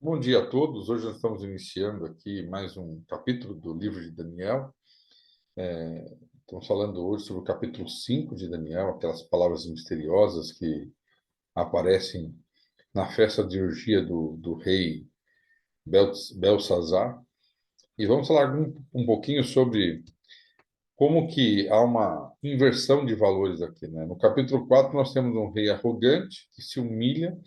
Bom dia a todos. Hoje nós estamos iniciando aqui mais um capítulo do livro de Daniel. Estamos falando hoje sobre o capítulo 5 de Daniel, aquelas palavras misteriosas que aparecem na festa de orgia do rei Belsazar. E vamos falar um pouquinho sobre como que há uma inversão de valores aqui, né? No capítulo 4 nós temos um rei arrogante que se humilha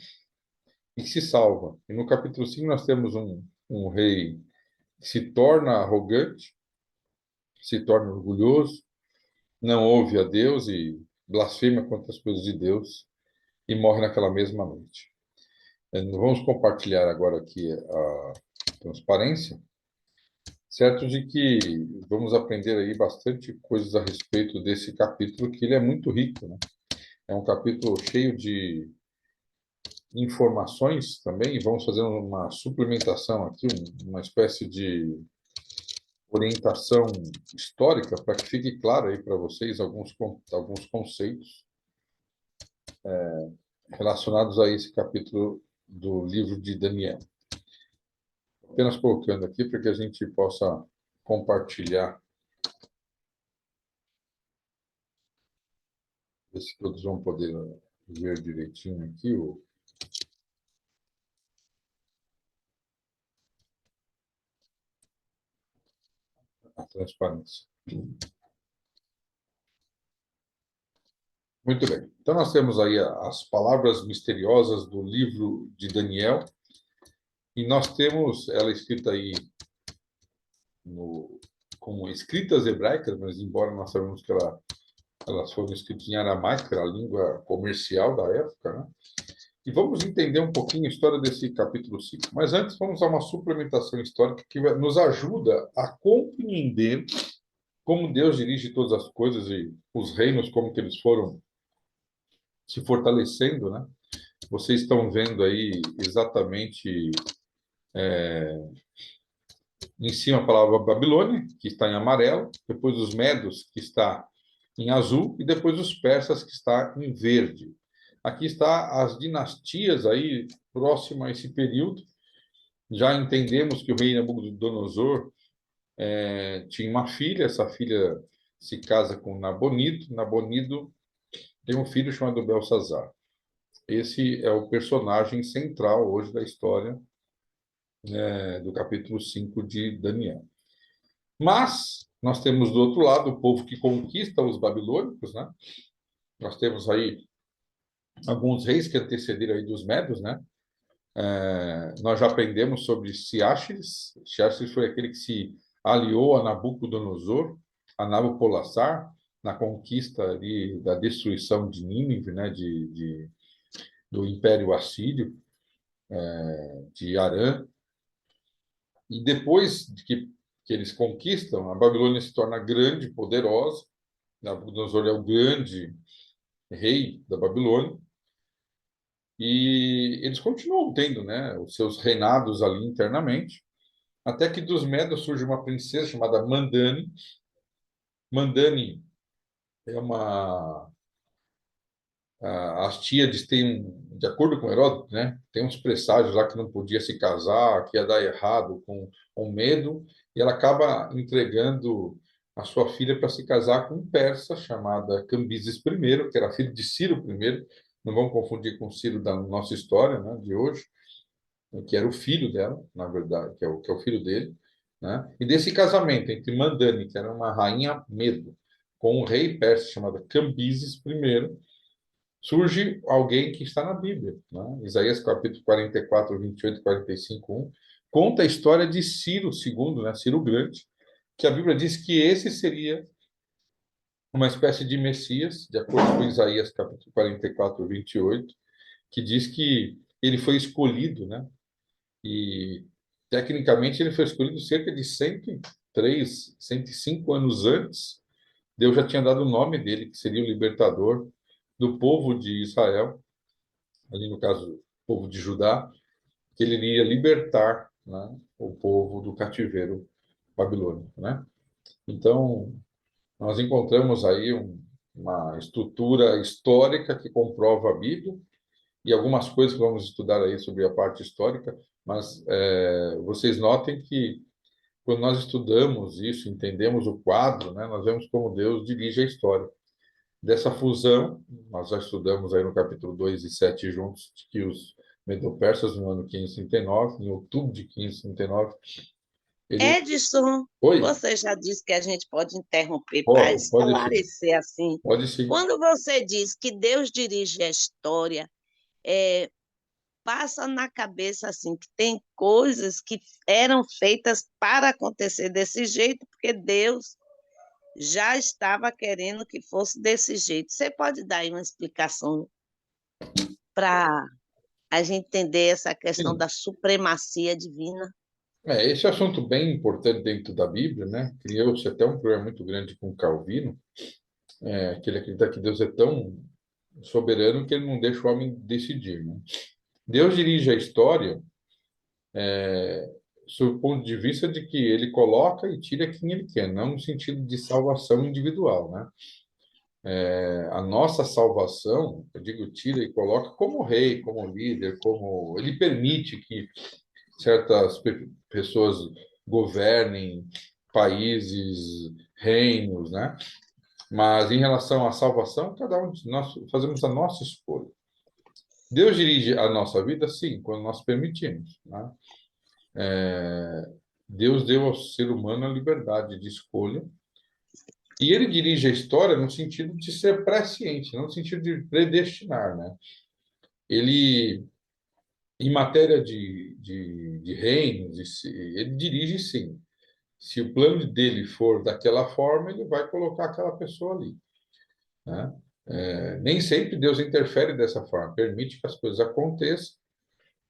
e que se salva. E no capítulo 5 nós temos um rei que se torna arrogante, se torna orgulhoso, não ouve a Deus e blasfema contra as coisas de Deus e morre naquela mesma noite. Vamos compartilhar agora aqui a transparência, certo de que vamos aprender aí bastante coisas a respeito desse capítulo, que ele é muito rico, né? É um capítulo cheio de informações também, e vamos fazer uma suplementação aqui, uma espécie de orientação histórica para que fique claro aí para vocês alguns conceitos relacionados a esse capítulo do livro de Daniel. Apenas colocando aqui para que a gente possa compartilhar, ver se todos vão poder ver direitinho aqui a transparência. Muito bem. Então, nós temos aí as palavras misteriosas do livro de Daniel, e nós temos ela escrita aí no, como escritas hebraicas, mas embora nós sabemos que elas foram escritas em aramaico, que era a língua comercial da época, né? E vamos entender um pouquinho a história desse capítulo 5. Mas antes, vamos a uma suplementação histórica que nos ajuda a compreender como Deus dirige todas as coisas e os reinos, como que eles foram se fortalecendo, né? Vocês estão vendo aí exatamente em cima a palavra Babilônia, que está em amarelo, depois os Medos, que está em azul, e depois os persas, que está em verde. Aqui está as dinastias aí próximas a esse período. Já entendemos que o rei Nabucodonosor tinha uma filha, essa filha se casa com Nabonido. Nabonido tem um filho chamado Belsazar. Esse é o personagem central hoje da história do capítulo 5 de Daniel. Mas nós temos do outro lado o povo que conquista os babilônicos, né? Nós temos aí alguns reis que antecederam aí dos medos, né? Nós já aprendemos sobre Ciáxares. Ciáxares foi aquele que se aliou a Nabucodonosor, a Nabopolassar, na conquista ali da destruição de Nínive, né? Do Império Assírio, de Arã. E depois que eles conquistam, a Babilônia se torna grande, poderosa. Nabucodonosor é o grande rei da Babilônia, e eles continuam tendo, né, os seus reinados ali internamente, até que dos Medos surge uma princesa chamada Mandani. Mandani é as tíades têm, de acordo com Heródoto, né, tem uns presságios lá que não podia se casar, que ia dar errado com medo, e ela acaba entregando a sua filha para se casar com um persa chamada Cambises I, que era filho de Ciro I. Não vamos confundir com Ciro da nossa história, né, de hoje, que era o filho dela, na verdade, que é o filho dele, né? E desse casamento entre Mandani, que era uma rainha Medo, com um rei persa chamado Cambises I, surge alguém que está na Bíblia, né? Isaías capítulo 44, 28, 45, 1, conta a história de Ciro II, né? Ciro Grande, que a Bíblia diz que esse seria uma espécie de Messias, de acordo com Isaías capítulo 44, 28, que diz que ele foi escolhido, né? E, tecnicamente, ele foi escolhido cerca de 103, 105 anos antes. Deus já tinha dado o nome dele, que seria o libertador do povo de Israel, ali no caso, o povo de Judá, que ele iria libertar, né, o povo do cativeiro babilônico, né? Então, nós encontramos aí uma estrutura histórica que comprova a Bíblia, e algumas coisas que vamos estudar aí sobre a parte histórica, mas vocês notem que quando nós estudamos isso, entendemos o quadro, né, nós vemos como Deus dirige a história. Dessa fusão, nós já estudamos aí no capítulo 2 e 7 juntos, que os Medo-Persas, no ano 539, em outubro de 539, ele... Edson, Oi, você já disse que a gente pode interromper para pode sim, esclarecer assim. pode sim. Quando você diz que Deus dirige a história, é, passa na cabeça assim que tem coisas que eram feitas para acontecer desse jeito, porque Deus já estava querendo que fosse desse jeito. Você pode dar aí uma explicação para a gente entender essa questão Sim. da supremacia divina? Esse é um assunto bem importante dentro da Bíblia, né? Criou-se até um problema muito grande com Calvino, que ele acredita que Deus é tão soberano que ele não deixa o homem decidir, né? Deus dirige a história sob o ponto de vista de que ele coloca e tira quem ele quer, não no sentido de salvação individual, né? A nossa salvação, eu digo, tira e coloca como rei, como líder, como ele permite que certas pessoas governem países, reinos, né? Mas em relação à salvação, cada um de nós fazemos a nossa escolha. Deus dirige a nossa vida, sim, quando nós permitimos, né? Deus deu ao ser humano a liberdade de escolha e ele dirige a história no sentido de ser presciente, não no sentido de predestinar, né? Ele, em matéria de reinos, ele dirige sim. Se o plano dele for daquela forma, ele vai colocar aquela pessoa ali, né? Nem sempre Deus interfere dessa forma, permite que as coisas aconteçam.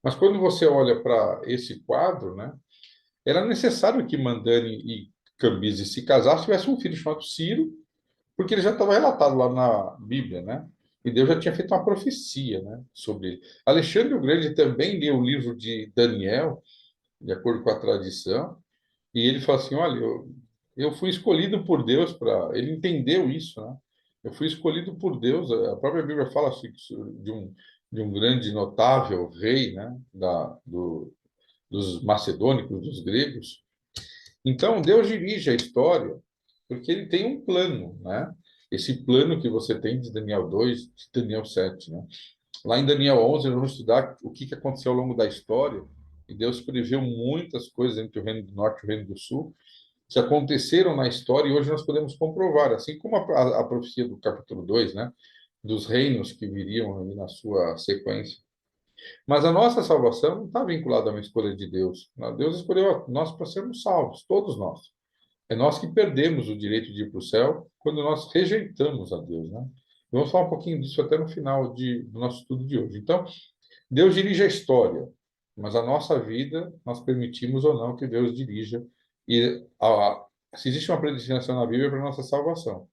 Mas quando você olha para esse quadro, né, era necessário que Mandani e Cambyse se casassem, tivesse um filho chamado Ciro, porque ele já estava relatado lá na Bíblia, né? E Deus já tinha feito uma profecia, né, sobre ele. Alexandre o Grande também leu o livro de Daniel, de acordo com a tradição, e ele fala assim: olha, eu fui escolhido por Deus para. Ele entendeu isso, né? Eu fui escolhido por Deus. A própria Bíblia fala assim, de um grande, notável rei, né? Dos macedônicos, dos gregos. Então, Deus dirige a história porque ele tem um plano, né? Esse plano que você tem de Daniel 2, de Daniel 7, né? Lá em Daniel 11, nós vamos estudar o que aconteceu ao longo da história. E Deus previu muitas coisas entre o Reino do Norte e o Reino do Sul que aconteceram na história e hoje nós podemos comprovar, assim como a profecia do capítulo 2, né? Dos reinos que viriam aí na sua sequência. Mas a nossa salvação não está vinculada a uma escolha de Deus. Deus escolheu nós para sermos salvos, todos nós. É nós que perdemos o direito de ir para o céu quando nós rejeitamos a Deus, né? Vamos falar um pouquinho disso até no final do nosso estudo de hoje. Então, Deus dirige a história, mas a nossa vida nós permitimos ou não que Deus dirija. E se existe uma predestinação na Bíblia é para a nossa salvação.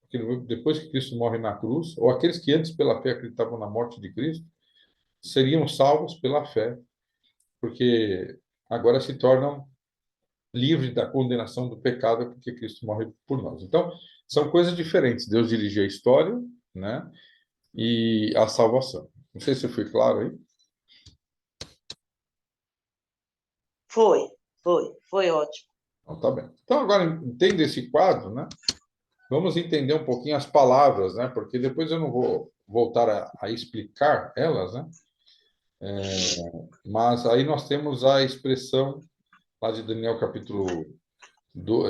Porque depois que Cristo morre na cruz, ou aqueles que antes pela fé acreditavam na morte de Cristo, seriam salvos pela fé, porque agora se tornam livres da condenação do pecado porque Cristo morre por nós. Então, são coisas diferentes. Deus dirige a história, né? E a salvação. Não sei se foi claro aí. Foi, foi ótimo. Então, tá bem. Então, agora, entenda esse quadro, né? Vamos entender um pouquinho as palavras, né? Porque depois eu não vou voltar a explicar elas, né? Mas aí nós temos a expressão lá de Daniel capítulo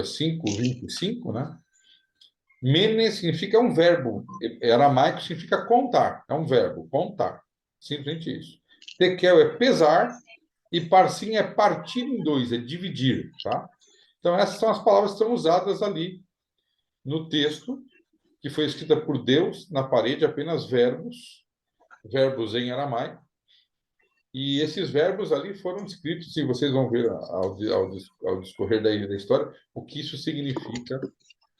5, 25, né? Mene significa um verbo. Aramaico significa contar. É um verbo, contar. Simplesmente isso. Tekel é pesar e parsim é partir em dois, é dividir, tá? Então essas são as palavras que são usadas ali no texto que foi escrita por Deus na parede, apenas verbos, verbos em aramaico. E esses verbos ali foram escritos, e vocês vão ver ao discorrer da história, o que isso significa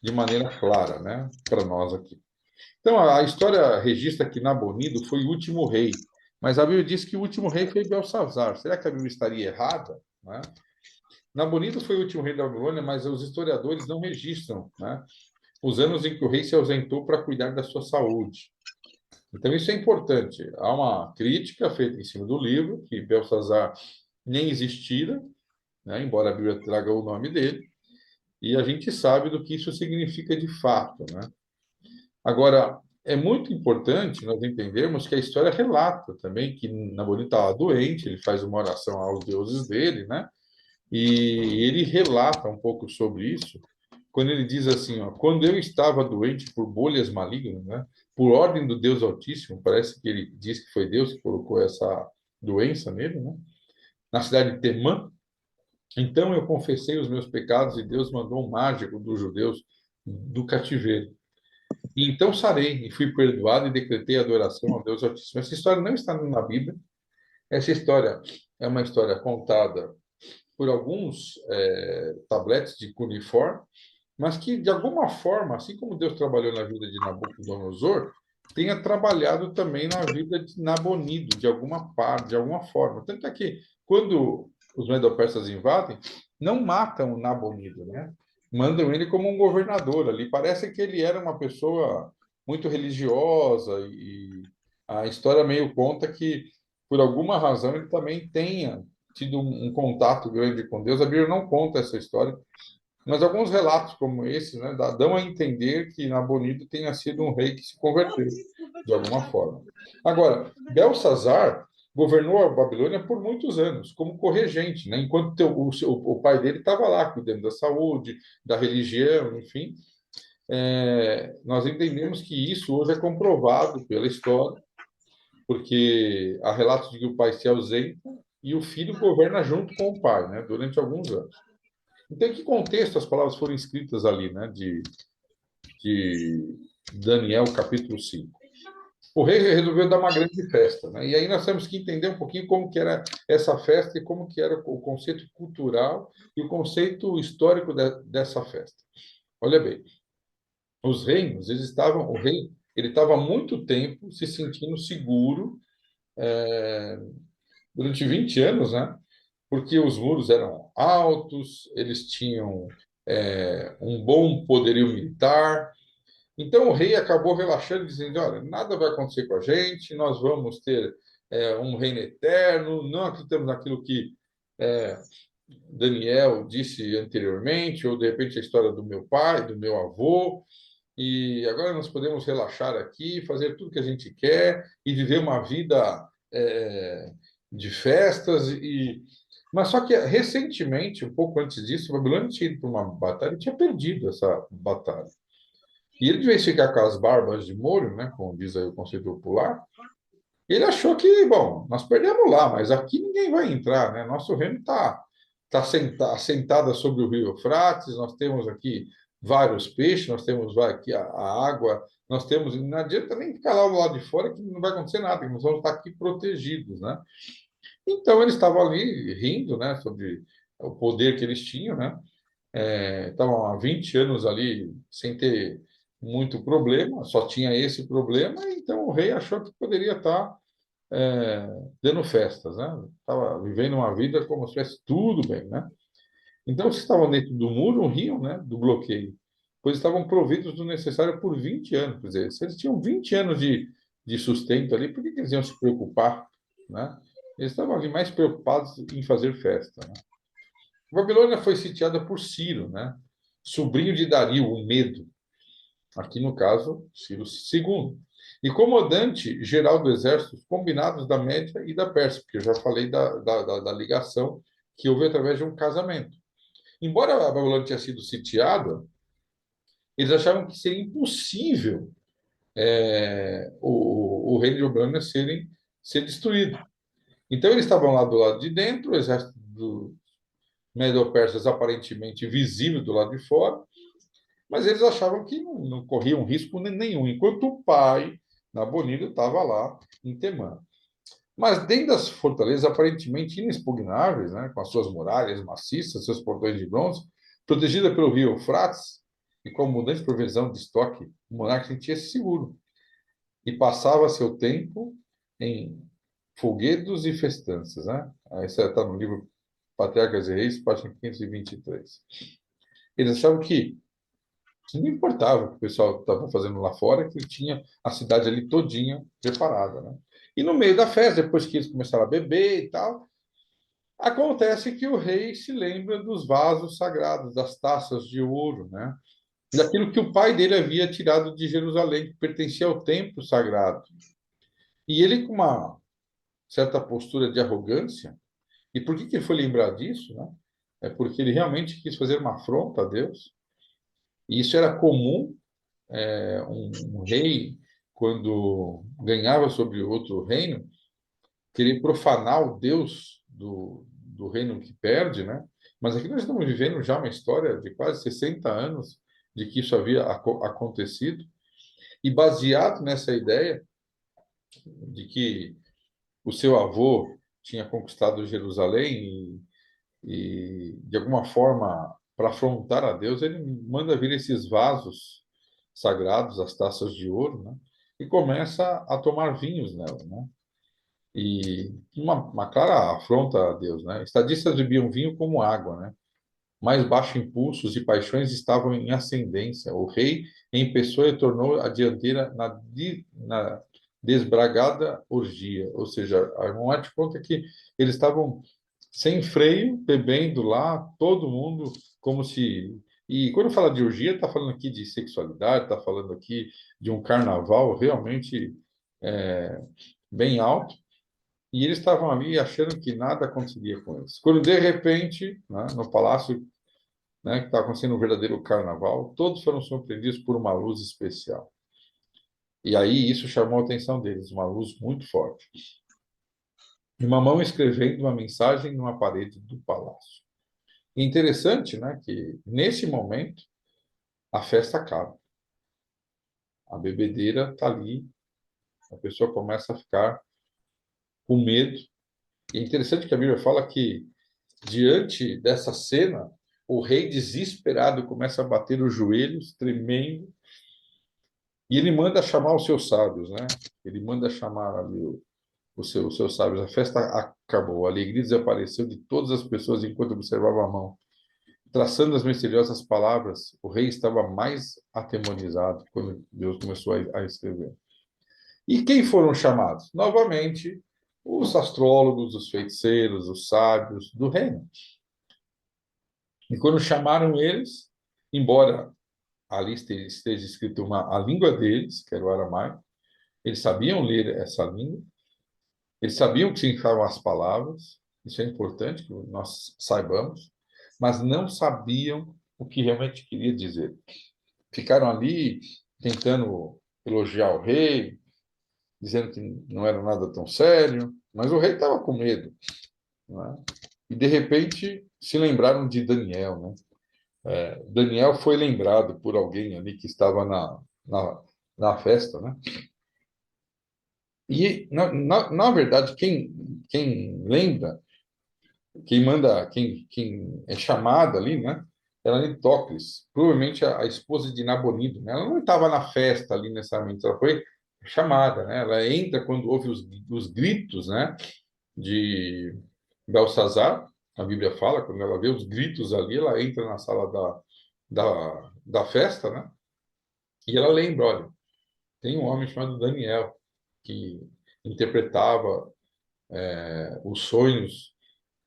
de maneira clara, né, para nós aqui. Então, a história registra que Nabonido foi o último rei, mas a Bíblia diz que o último rei foi Belsazar. Será que a Bíblia estaria errada? Né? Nabonido foi o último rei da Babilônia, mas os historiadores não registram, né, os anos em que o rei se ausentou para cuidar da sua saúde. Então, isso é importante. Há uma crítica feita em cima do livro, que Belsazar nem existira, né, embora a Bíblia traga o nome dele, e a gente sabe do que isso significa de fato, né? Agora, é muito importante nós entendermos que a história relata também que Nabote estava doente, ele faz uma oração aos deuses dele, né? E ele relata um pouco sobre isso, quando ele diz assim, ó, quando eu estava doente por bolhas malignas, né? Por ordem do Deus Altíssimo, parece que ele diz que foi Deus que colocou essa doença nele, né? Na cidade de Temã, então eu confessei os meus pecados e Deus mandou um mágico dos judeus do cativeiro. E então sarei e fui perdoado e decretei adoração ao Deus Altíssimo. Essa história não está na Bíblia. Essa história é uma história contada por alguns tabletes de cuneiforme, mas que, de alguma forma, assim como Deus trabalhou na vida de Nabucodonosor, tenha trabalhado também na vida de Nabonido, de alguma parte, de alguma forma. Tanto é que, quando os medo-persas invadem, não matam Nabonido, né? Mandam ele como um governador ali. Parece que ele era uma pessoa muito religiosa e a história meio conta que, por alguma razão, ele também tenha tido um contato grande com Deus. A Bíblia não conta essa história, mas alguns relatos como esse, né, dão a entender que Nabonido tenha sido um rei que se converteu, de alguma forma. Agora, Belsazar governou a Babilônia por muitos anos, como corregente, né, enquanto o pai dele estava lá, cuidando da saúde, da religião, enfim. Nós entendemos que isso hoje é comprovado pela história, porque há relatos de que o pai se ausenta e o filho governa junto com o pai, né, durante alguns anos. Então, em que contexto as palavras foram escritas ali, né, de Daniel, capítulo 5? O rei resolveu dar uma grande festa, né? E aí nós temos que entender um pouquinho como que era essa festa e como que era o conceito cultural e o conceito histórico dessa festa. Olha bem, os reinos, o rei, ele estava há muito tempo se sentindo seguro, durante 20 anos, né? Porque os muros eram altos, eles tinham um bom poderio militar. Então o rei acabou relaxando, dizendo: olha, nada vai acontecer com a gente, nós vamos ter um reino eterno, não acreditamos naquilo que é, Daniel disse anteriormente, ou de repente a história do meu pai, do meu avô, e agora nós podemos relaxar aqui, fazer tudo que a gente quer e viver uma vida de festas. Mas só que recentemente, um pouco antes disso, a Babilônia tinha ido para uma batalha e tinha perdido essa batalha. E ele, de vez em ficar com as barbas de molho, né, como diz aí o conceito popular, ele achou que, bom, nós perdemos lá, mas aqui ninguém vai entrar, né? Nosso reino tá assentada sobre o rio Eufrates, nós temos aqui vários peixes, nós temos aqui a água, nós temos, não adianta nem ficar lá do lado de fora que não vai acontecer nada, nós vamos estar aqui protegidos, né? Então eles estavam ali rindo, né, sobre o poder que eles tinham, né? Estavam há 20 anos ali sem ter muito problema, só tinha esse problema, então o rei achou que poderia estar dando festas, né? Estava vivendo uma vida como se estivesse tudo bem, né? Então, se estavam dentro do muro, riam, né, do bloqueio, pois estavam providos do necessário por 20 anos. Quer dizer, se eles tinham 20 anos de sustento ali, por que eles iam se preocupar, né? Eles estavam ali mais preocupados em fazer festa, né? Babilônia foi sitiada por Ciro, né? Sobrinho de Dario, o Medo. Aqui no caso, Ciro II. E comandante geral do exército combinados da Média e da Pérsia, porque eu já falei da ligação que houve através de um casamento. Embora a Babilônia tenha sido sitiada, eles achavam que seria impossível o reino de Babilônia ser destruído. Então eles estavam lá do lado de dentro, o exército do Medo-Persas aparentemente visível do lado de fora, mas eles achavam que não corriam risco nenhum, enquanto o pai, Nabonido, estava lá em Temã. Mas dentro das fortalezas aparentemente inexpugnáveis, né, com as suas muralhas maciças, seus portões de bronze, protegida pelo rio Eufrates, e com abundante provisão de estoque, o monarca sentia-se seguro e passava seu tempo em folguedos e festanças. Né? Isso está no livro Patriarcas e Reis, página 523. Eles achavam que Não importava o que o pessoal estava fazendo lá fora, que ele tinha a cidade ali todinha preparada, né? E no meio da festa, depois que eles começaram a beber e tal, acontece que o rei se lembra dos vasos sagrados, das taças de ouro, né? Daquilo que o pai dele havia tirado de Jerusalém, que pertencia ao templo sagrado. E ele, com uma certa postura de arrogância, e por que que ele foi lembrar disso, né? É porque ele realmente quis fazer uma afronta a Deus. E isso era comum, um rei, quando ganhava sobre outro reino, querer profanar o Deus do reino que perde, né? Mas aqui nós estamos vivendo já uma história de quase 60 anos de que isso havia acontecido, e baseado nessa ideia de que o seu avô tinha conquistado Jerusalém de alguma forma, para afrontar a Deus, ele manda vir esses vasos sagrados, as taças de ouro, né? E começa a tomar vinhos nela, né? E uma clara afronta a Deus, né? Estadistas bebiam vinho como água, né? Mais baixos impulsos e paixões estavam em ascendência. O rei, em pessoa, tornou a dianteira na desbragada orgia. Ou seja, a Moate conta que eles estavam sem freio, bebendo lá, todo mundo, como se. E quando fala de orgia, está falando aqui de sexualidade, está falando aqui de um carnaval realmente é, bem alto. E eles estavam ali achando que nada aconteceria com eles. Quando, de repente, né, no palácio, né, que estava acontecendo um verdadeiro carnaval, todos foram surpreendidos por uma luz especial. E aí isso chamou a atenção deles, uma luz muito forte. E uma mão escrevendo uma mensagem numa parede do palácio. E interessante, né, que nesse momento a festa acaba. A bebedeira está ali, a pessoa começa a ficar com medo. E é interessante que a Bíblia fala que, diante dessa cena, o rei desesperado começa a bater os joelhos, tremendo, e ele manda chamar os seus sábios, né? Ele manda chamar ali os seus sábios. A festa acabou, a alegria desapareceu de todas as pessoas enquanto observava a mão. Traçando as misteriosas palavras, o rei estava mais atemorizado quando Deus começou a escrever. E quem foram chamados? Novamente, os astrólogos, os feiticeiros, os sábios do reino. E quando chamaram eles, embora ali esteja escrito a língua deles, que era o aramaico, eles sabiam ler essa língua, eles sabiam que significavam as palavras, isso é importante que nós saibamos, mas não sabiam o que realmente queria dizer. Ficaram ali tentando elogiar o rei, dizendo que não era nada tão sério, mas o rei estava com medo, né? E de repente se lembraram de Daniel, né? Daniel foi lembrado por alguém ali que estava na festa, né? E na verdade quem lembra, quem manda, quem é chamada ali, né? Era Nitocris, provavelmente a esposa de Nabonido, né? Ela não estava na festa ali necessariamente, ela foi chamada, né? Ela entra quando ouve os gritos, né? De Belsazar, a Bíblia fala, quando ela vê os gritos ali, ela entra na sala da festa, né? E ela lembra, olha, tem um homem chamado Daniel que interpretava os sonhos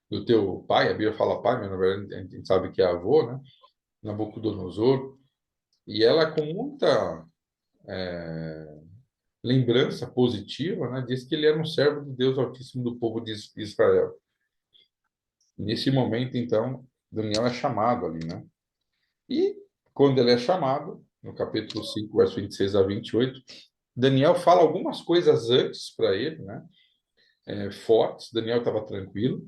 do teu pai, a Bíblia fala pai, mas na verdade a gente sabe que é avô, né? Nabucodonosor, e ela com muita lembrança positiva, né? Diz que ele era um servo de Deus Altíssimo do povo de Israel. Nesse momento, então, Daniel é chamado ali, né? E quando ele é chamado, no capítulo 5, verso 26 a 28, Daniel fala algumas coisas antes para ele, né? Fortes. Daniel estava tranquilo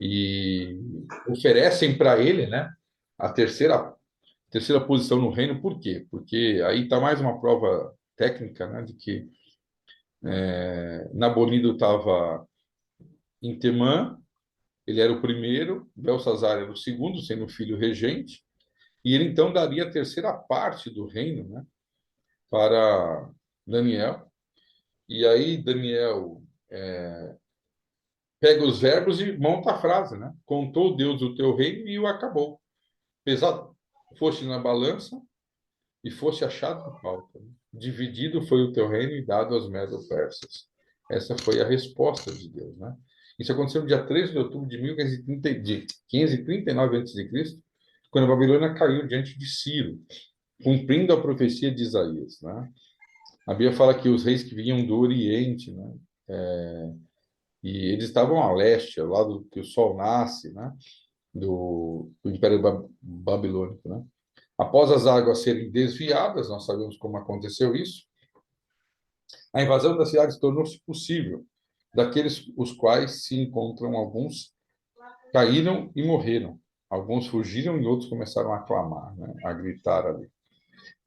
e oferecem para ele, né? A terceira posição no reino. Por quê? Porque aí está mais uma prova técnica, né? De que Nabonido estava em Temã, ele era o primeiro, Belsazar era o segundo, sendo o filho regente, e ele então daria a terceira parte do reino, né? Para Daniel. E aí Daniel pega os verbos e monta a frase, né? Contou Deus o teu reino e o acabou. Pesado. fosse na balança e fosse achado em falta. Dividido foi o teu reino e dado aos medo-persas. Essa foi a resposta de Deus, né? Isso aconteceu no dia 13 de outubro de 1539 a.C., quando a Babilônia caiu diante de Ciro, cumprindo a profecia de Isaías, né? A Bíblia fala que os reis que vinham do Oriente, né? E eles estavam a leste, ao lado que o sol nasce, né? Do Império Babilônico, né? Após as águas serem desviadas, nós sabemos como aconteceu isso, a invasão da cidade tornou-se possível. Daqueles os quais se encontram alguns caíram e morreram. Alguns fugiram e outros começaram a clamar, né? A gritar ali.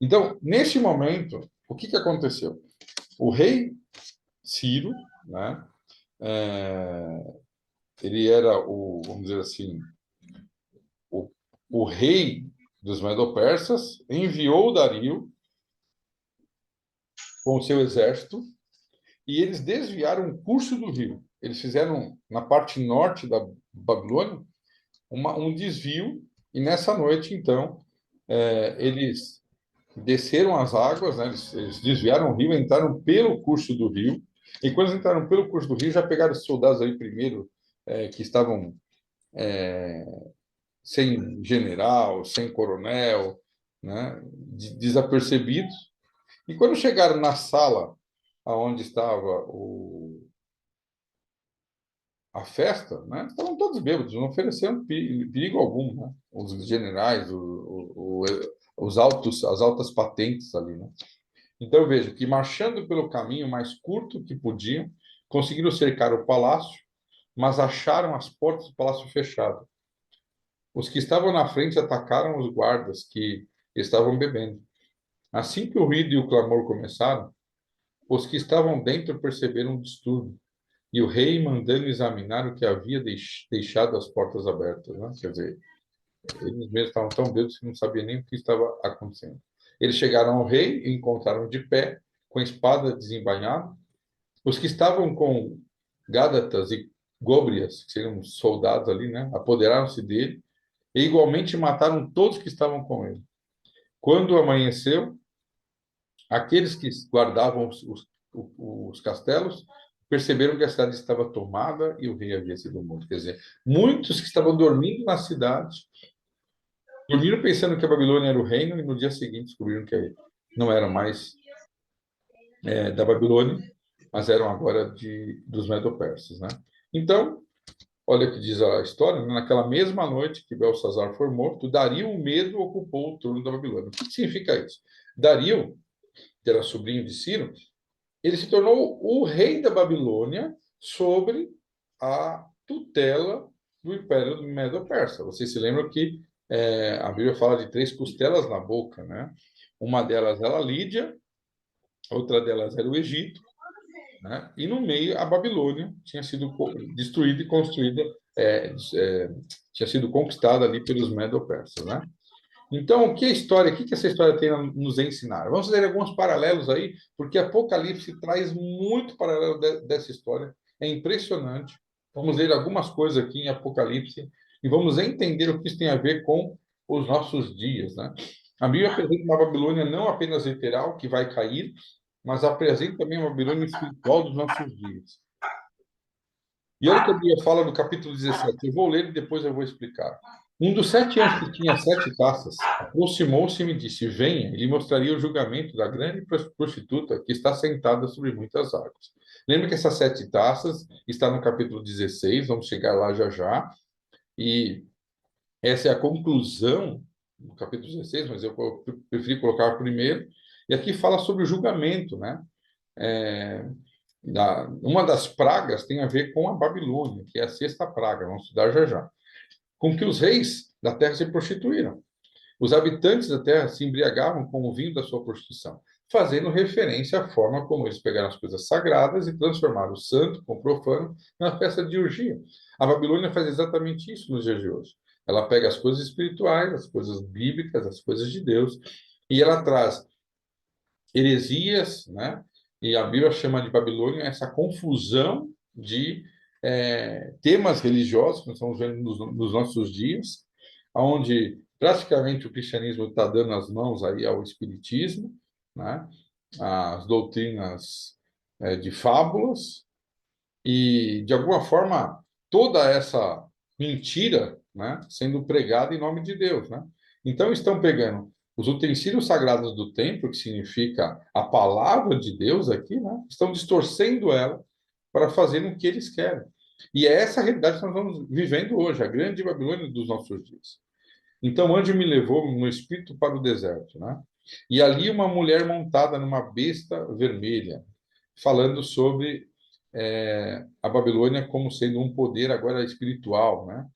Então, neste momento, o que aconteceu? O rei Ciro, né? Ele era vamos dizer assim, o, o rei dos Medo-Persas, enviou Dario com o seu exército e eles desviaram o curso do rio. Eles fizeram, na parte norte da Babilônia, um desvio, e nessa noite, então, eles desceram as águas, né? Eles desviaram o rio, entraram pelo curso do rio, e quando eles entraram pelo curso do rio, já pegaram os soldados aí primeiro, que estavam sem general, sem coronel, né? Desapercebidos, e quando chegaram na sala onde estava a festa, né? Estavam todos bêbados, não ofereceram perigo algum, né? Os generais, as altas patentes ali, né? Então veja que marchando pelo caminho mais curto que podiam, conseguiram cercar o palácio, mas acharam as portas do palácio fechadas. Os que estavam na frente atacaram os guardas que estavam bebendo. Assim que o ruído e o clamor começaram, os que estavam dentro perceberam o distúrbio. E o rei mandando examinar o que havia deixado as portas abertas, né? Quer dizer, eles mesmos estavam tão bêbados que não sabiam nem o que estava acontecendo. Eles chegaram ao rei e encontraram de pé, com a espada desembainhada. Os que estavam com gádatas e góbrias, que seriam soldados ali, né? Apoderaram-se dele e igualmente mataram todos que estavam com ele. Quando amanheceu, aqueles que guardavam os castelos perceberam que a cidade estava tomada e o rei havia sido morto. Quer dizer, muitos que estavam dormindo na cidade dormiram pensando que a Babilônia era o reino e no dia seguinte descobriram que não era mais da Babilônia, mas eram agora dos Medo-Persas, né? Então, olha o que diz a história, né? Naquela mesma noite que Belsazar foi morto, Dario, o medo, ocupou o trono da Babilônia. O que significa isso? Dario, que era sobrinho de Ciro, ele se tornou o rei da Babilônia sobre a tutela do Império do Medo-Persa. Vocês se lembram que a Bíblia fala de 3 costelas na boca, né? Uma delas era a Lídia, outra delas era o Egito, né? E no meio a Babilônia tinha sido destruída e construída, tinha sido conquistada ali pelos Medo-Persas, né? Então, o que essa história tem a nos ensinar? Vamos ler alguns paralelos aí, porque Apocalipse traz muito paralelo dessa história. É impressionante. Vamos ler algumas coisas aqui em Apocalipse e vamos entender o que isso tem a ver com os nossos dias, né? A Bíblia apresenta uma Babilônia não apenas literal, que vai cair, mas apresenta também uma Babilônia espiritual dos nossos dias. E olha o que a Bíblia fala no capítulo 17. Eu vou ler e depois eu vou explicar. Um dos 7 anos que tinha 7 taças aproximou-se e me disse: Venha, e lhe mostraria o julgamento da grande prostituta que está sentada sobre muitas águas. Lembra que essas 7 taças está no capítulo 16, vamos chegar lá já já. E essa é a conclusão do capítulo 16, mas eu preferi colocar primeiro. E aqui fala sobre o julgamento, né? Uma das pragas tem a ver com a Babilônia, que é a 6ª praga, vamos estudar já já. Com que os reis da terra se prostituíram. Os habitantes da terra se embriagavam com o vinho da sua prostituição, fazendo referência à forma como eles pegaram as coisas sagradas e transformaram o santo com o profano na festa de orgia. A Babilônia faz exatamente isso nos dias de hoje. Ela pega as coisas espirituais, as coisas bíblicas, as coisas de Deus, e ela traz heresias, né? E a Bíblia chama de Babilônia essa confusão de temas religiosos que nós estamos vendo nos nossos dias, onde Praticamente o cristianismo está dando as mãos aí ao espiritismo, né? As doutrinas de fábulas, e, de alguma forma, toda essa mentira, né, sendo pregada em nome de Deus, né? Então, estão pegando os utensílios sagrados do templo, que significa a palavra de Deus aqui, né? Estão distorcendo ela para fazer o que eles querem. E é essa a realidade que nós estamos vivendo hoje, a grande Babilônia dos nossos dias. Então, o anjo me levou no espírito para o deserto, né? E ali uma mulher montada numa besta vermelha, falando sobre a Babilônia como sendo um poder agora espiritual, né?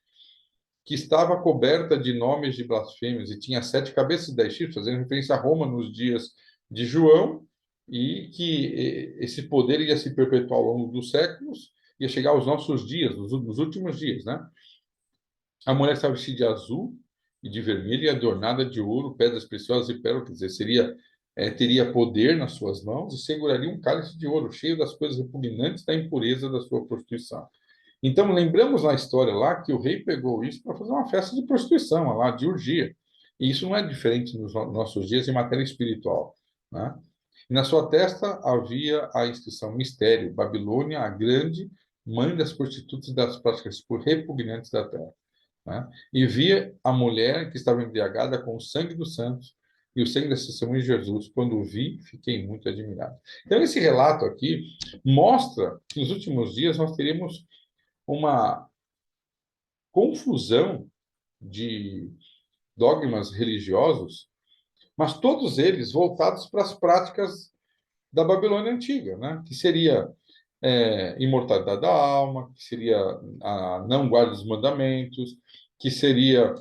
Que estava coberta de nomes de blasfêmios e tinha 7 cabeças e 10 chifres, fazendo referência a Roma nos dias de João, e que esse poder ia se perpetuar ao longo dos séculos, ia chegar aos nossos dias, nos últimos dias, né? A mulher estava vestida de azul e de vermelho e adornada de ouro, pedras preciosas e pérolas, quer dizer, teria poder nas suas mãos e seguraria um cálice de ouro cheio das coisas repugnantes da impureza da sua prostituição. Então, lembramos na história lá que o rei pegou isso para fazer uma festa de prostituição, lá, de orgia. E isso não é diferente nos nossos dias em matéria espiritual, né? E na sua testa havia a inscrição Mistério, Babilônia, a grande, mãe das prostitutas e das práticas repugnantes da terra, né? E via a mulher que estava embriagada com o sangue dos santos e o sangue da testemunha de Jesus. Quando o vi, fiquei muito admirado. Então, esse relato aqui mostra que nos últimos dias nós teríamos uma confusão de dogmas religiosos, mas todos eles voltados para as práticas da Babilônia antiga, né? Que seria imortalidade da alma, que seria a não guarda dos mandamentos, que seria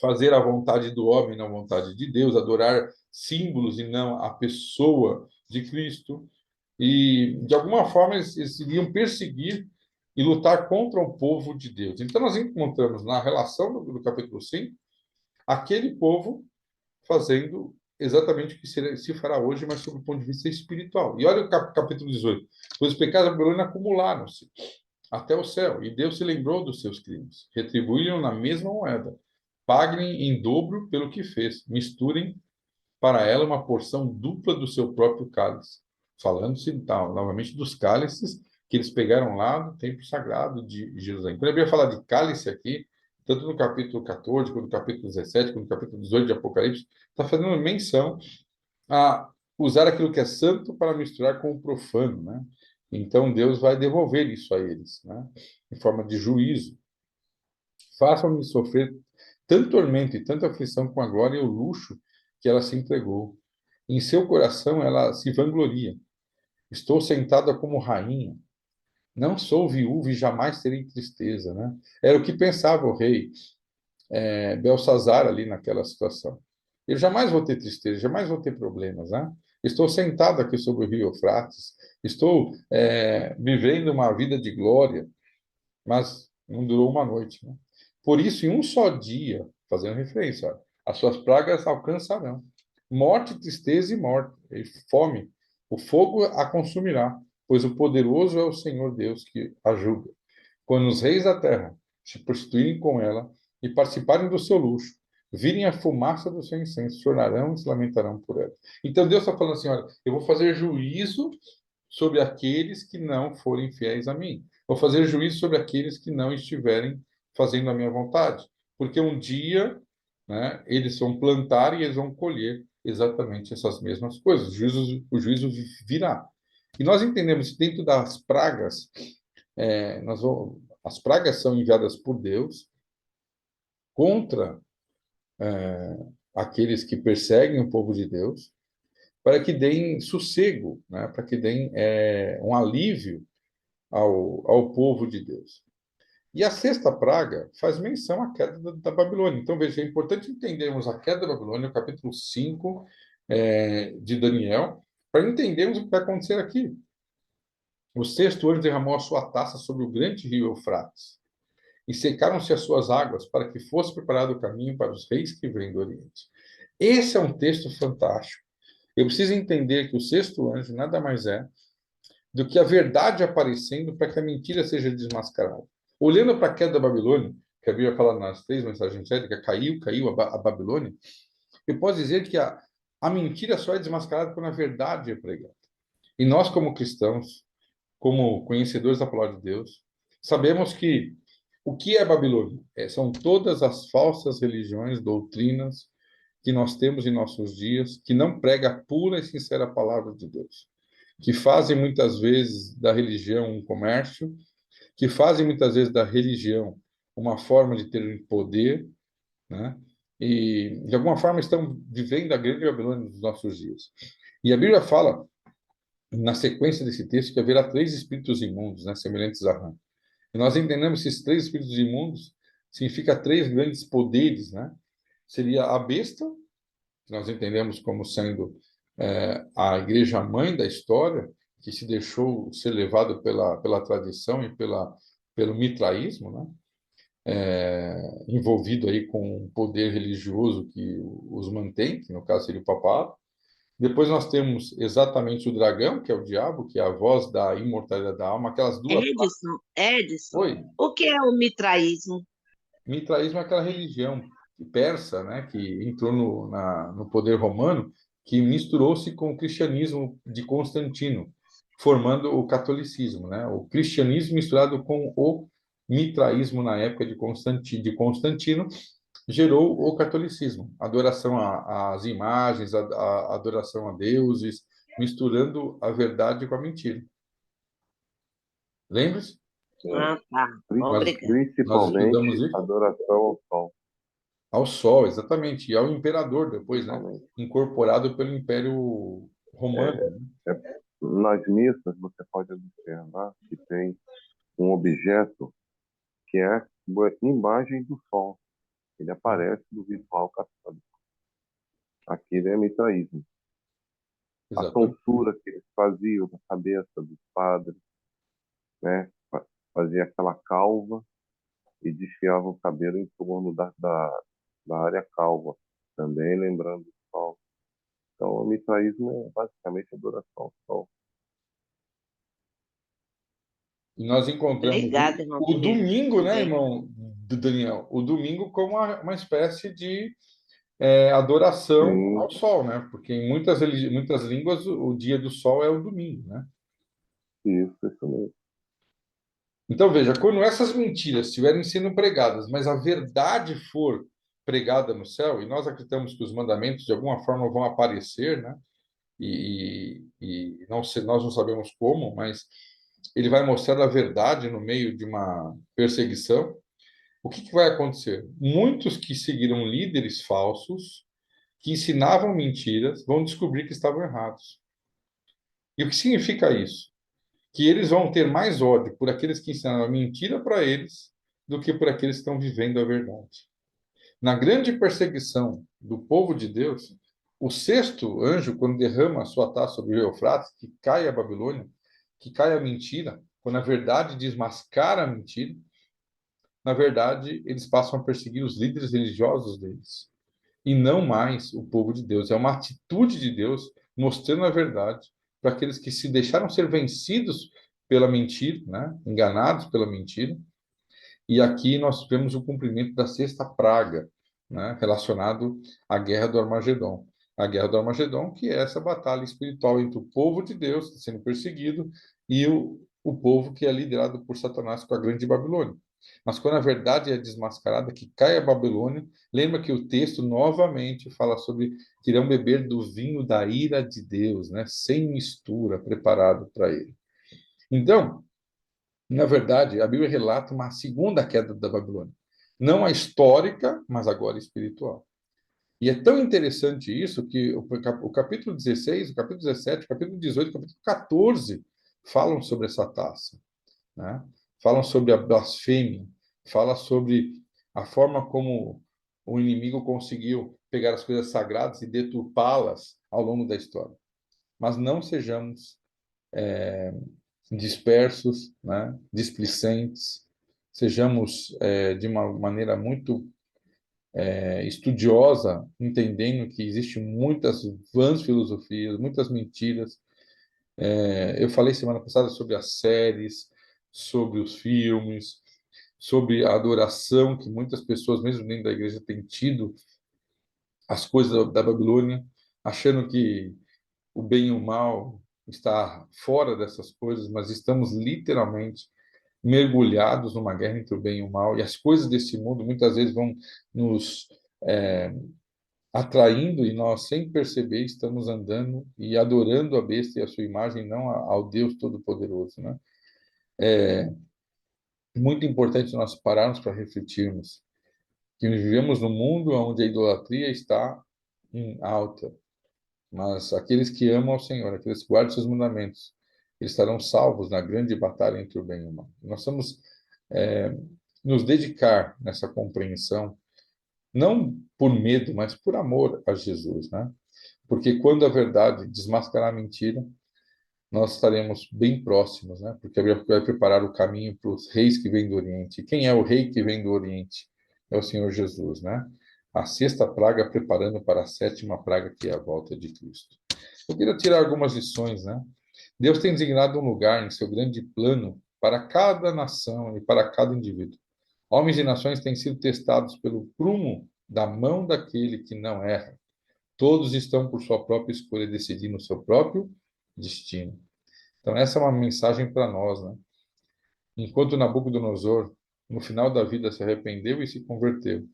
fazer a vontade do homem, não a vontade de Deus, adorar símbolos e não a pessoa de Cristo. E, de alguma forma, eles iriam perseguir e lutar contra o povo de Deus. Então, nós encontramos na relação do capítulo 5 aquele povo fazendo exatamente o que se fará hoje, mas sob o ponto de vista espiritual. E olha o capítulo 18. Pois os pecados da Babilônia acumularam-se até o céu, e Deus se lembrou dos seus crimes. Retribuíram na mesma moeda. Paguem em dobro pelo que fez. Misturem para ela uma porção dupla do seu próprio cálice. Falando-se, então, novamente, dos cálices que eles pegaram lá do templo sagrado de Jerusalém. Quando eu ia falar de cálice aqui, tanto no capítulo 14, quanto no capítulo 17, quanto no capítulo 18 de Apocalipse, está fazendo menção a usar aquilo que é santo para misturar com o profano, né? Então, Deus vai devolver isso a eles, né? Em forma de juízo. Façam-me sofrer tanto tormento e tanta aflição com a glória e o luxo que ela se entregou. Em seu coração ela se vangloria. Estou sentada como rainha. Não sou viúva e jamais terei tristeza, né? Era o que pensava o rei Belsazar ali naquela situação. Eu jamais vou ter tristeza, jamais vou ter problemas, né? Estou sentado aqui sobre o rio Eufrates. Estou vivendo uma vida de glória, mas não durou uma noite, né? Por isso, em um só dia, fazendo referência, olha, as suas pragas alcançarão morte, tristeza e morte, e fome. O fogo a consumirá, pois o poderoso é o Senhor Deus que ajuda. Quando os reis da terra se prostituírem com ela e participarem do seu luxo, virem a fumaça do seu incenso, chorarão e se lamentarão por ela. Então Deus está falando assim: olha, eu vou fazer juízo sobre aqueles que não forem fiéis a mim. Vou fazer juízo sobre aqueles que não estiverem fazendo a minha vontade. Porque um dia, né, eles vão plantar e eles vão colher exatamente essas mesmas coisas. O juízo virá. E nós entendemos que dentro das pragas, as pragas são enviadas por Deus contra aqueles que perseguem o povo de Deus, para que deem sossego, né, para que deem um alívio ao povo de Deus. E a sexta praga faz menção à queda da Babilônia. Então, veja, é importante entendermos a queda da Babilônia, o capítulo 5 de Daniel, para entendermos o que vai acontecer aqui. O sexto anjo derramou a sua taça sobre o grande rio Eufrates, e secaram-se as suas águas, para que fosse preparado o caminho para os reis que vêm do Oriente. Esse é um texto fantástico. Eu preciso entender que o sexto anjo nada mais é do que a verdade aparecendo para que a mentira seja desmascarada. Olhando para a queda da Babilônia, que a Bíblia fala nas 3 mensagens éticas, caiu a Babilônia, eu posso dizer que a mentira só é desmascarada quando a verdade é pregada. E nós, como cristãos, como conhecedores da palavra de Deus, sabemos que o que é Babilônia? São todas as falsas religiões, doutrinas que nós temos em nossos dias, que não prega a pura e sincera palavra de Deus, que fazem muitas vezes da religião um comércio, que fazem muitas vezes da religião uma forma de ter poder, né? E de alguma forma estão vivendo a grande Babilônia dos nossos dias. E a Bíblia fala, na sequência desse texto, que haverá 3 espíritos imundos, né, semelhantes a rã. E nós entendemos que esses 3 espíritos imundos significa 3 grandes poderes, né? Seria a besta, que nós entendemos como sendo a igreja mãe da história, que se deixou ser levado pela tradição e pelo mitraísmo, né? Envolvido aí com um poder religioso que os mantém, que no caso seria o papado. Depois nós temos exatamente o dragão, que é o diabo, que é a voz da imortalidade da alma, aquelas duas. Edson, Oi, o que é o mitraísmo? mitraísmo é aquela religião persa, né, que entrou no poder romano, que misturou-se com o cristianismo de Constantino, formando o catolicismo, né? O cristianismo misturado com o mitraísmo na época de Constantino gerou o catolicismo, adoração às imagens, a adoração a deuses, misturando a verdade com a mentira. Lembra-se? Ah, tá. Nós, Obrigada. nós Principalmente estudamos isso? adoração ao sol. Ao sol, exatamente, e ao imperador depois, né? Principalmente. Incorporado pelo Império Romano, né? Nas missas, você pode observar que tem um objeto que é uma imagem do sol. Ele aparece no ritual católico. Aquilo é mitraísmo. A Exatamente. tonsura que eles faziam na cabeça dos padres, né? Fazia aquela calva e desfiava o cabelo em torno da área calva, também lembrando o sol. Então, o mitraísmo é basicamente adoração ao sol. E nós encontramos Obrigada, irmão o querido. domingo, né, Bem, irmão Daniel? O domingo como uma espécie de adoração Sim, ao sol, né? Porque em muitas línguas o dia do sol é o domingo, né? isso mesmo. Então, veja, quando essas mentiras estiverem sendo pregadas, mas a verdade for pregada no céu, e nós acreditamos que os mandamentos de alguma forma vão aparecer, né? E não sei, nós não sabemos como, mas ele vai mostrar a verdade no meio de uma perseguição. O que vai acontecer? Muitos que seguiram líderes falsos, que ensinavam mentiras, vão descobrir que estavam errados. E o que significa isso? Que eles vão ter mais ódio por aqueles que ensinaram a mentira para eles do que por aqueles que estão vivendo a verdade. Na grande perseguição do povo de Deus, o sexto anjo, quando derrama a sua taça sobre o Eufrates, que cai a Babilônia, que cai a mentira, quando a verdade desmascara a mentira, na verdade, eles passam a perseguir os líderes religiosos deles, e não mais o povo de Deus. É uma atitude de Deus mostrando a verdade para aqueles que se deixaram ser vencidos pela mentira, né? Enganados pela mentira. E aqui nós vemos o cumprimento da sexta praga, né? Relacionado à guerra do Armagedon. A guerra do Armagedon, que é essa batalha espiritual entre o povo de Deus, que está sendo perseguido, e o povo que é liderado por Satanás com a grande Babilônia. Mas quando a verdade é desmascarada, que cai a Babilônia, lembra que o texto novamente fala sobre que irão beber do vinho da ira de Deus, né? Sem mistura, preparado para ele. Então, na verdade, a Bíblia relata uma segunda queda da Babilônia. Não a histórica, mas agora espiritual. E é tão interessante isso que o capítulo 16, o capítulo 17, o capítulo 18, o capítulo 14 falam sobre essa taça, né? Falam sobre a blasfêmia, fala sobre a forma como o inimigo conseguiu pegar as coisas sagradas e deturpá-las ao longo da história. Mas não sejamos dispersos, né? Displicentes, sejamos de uma maneira muito estudiosa, entendendo que existem muitas vãs filosofias, muitas mentiras. Eu falei semana passada sobre as séries, sobre os filmes, sobre a adoração que muitas pessoas, mesmo dentro da igreja, têm tido às coisas da Babilônia, achando que o bem e o mal está fora dessas coisas, mas estamos literalmente mergulhados numa guerra entre o bem e o mal, e as coisas desse mundo muitas vezes vão nos atraindo e nós, sem perceber, estamos andando e adorando a besta e a sua imagem, não ao Deus Todo-Poderoso, né? Muito importante nós pararmos para refletirmos que vivemos num mundo onde a idolatria está em alta, mas aqueles que amam ao Senhor, aqueles que guardam seus mandamentos, eles estarão salvos na grande batalha entre o bem e o mal. Nós vamos nos dedicar nessa compreensão, não por medo, mas por amor a Jesus, né? Porque quando a verdade desmascarar a mentira, nós estaremos bem próximos, né? Porque vai preparar o caminho para os reis que vêm do Oriente. E quem é o rei que vem do Oriente? É o Senhor Jesus, né? A sexta praga preparando para a sétima praga, que é a volta de Cristo. Eu queria tirar algumas lições, né? Deus tem designado um lugar em seu grande plano para cada nação e para cada indivíduo. Homens e nações têm sido testados pelo prumo da mão daquele que não erra. Todos estão por sua própria escolha decidindo o seu próprio destino. Então, essa é uma mensagem para nós, né? Enquanto Nabucodonosor, no final da vida, se arrependeu e se converteu,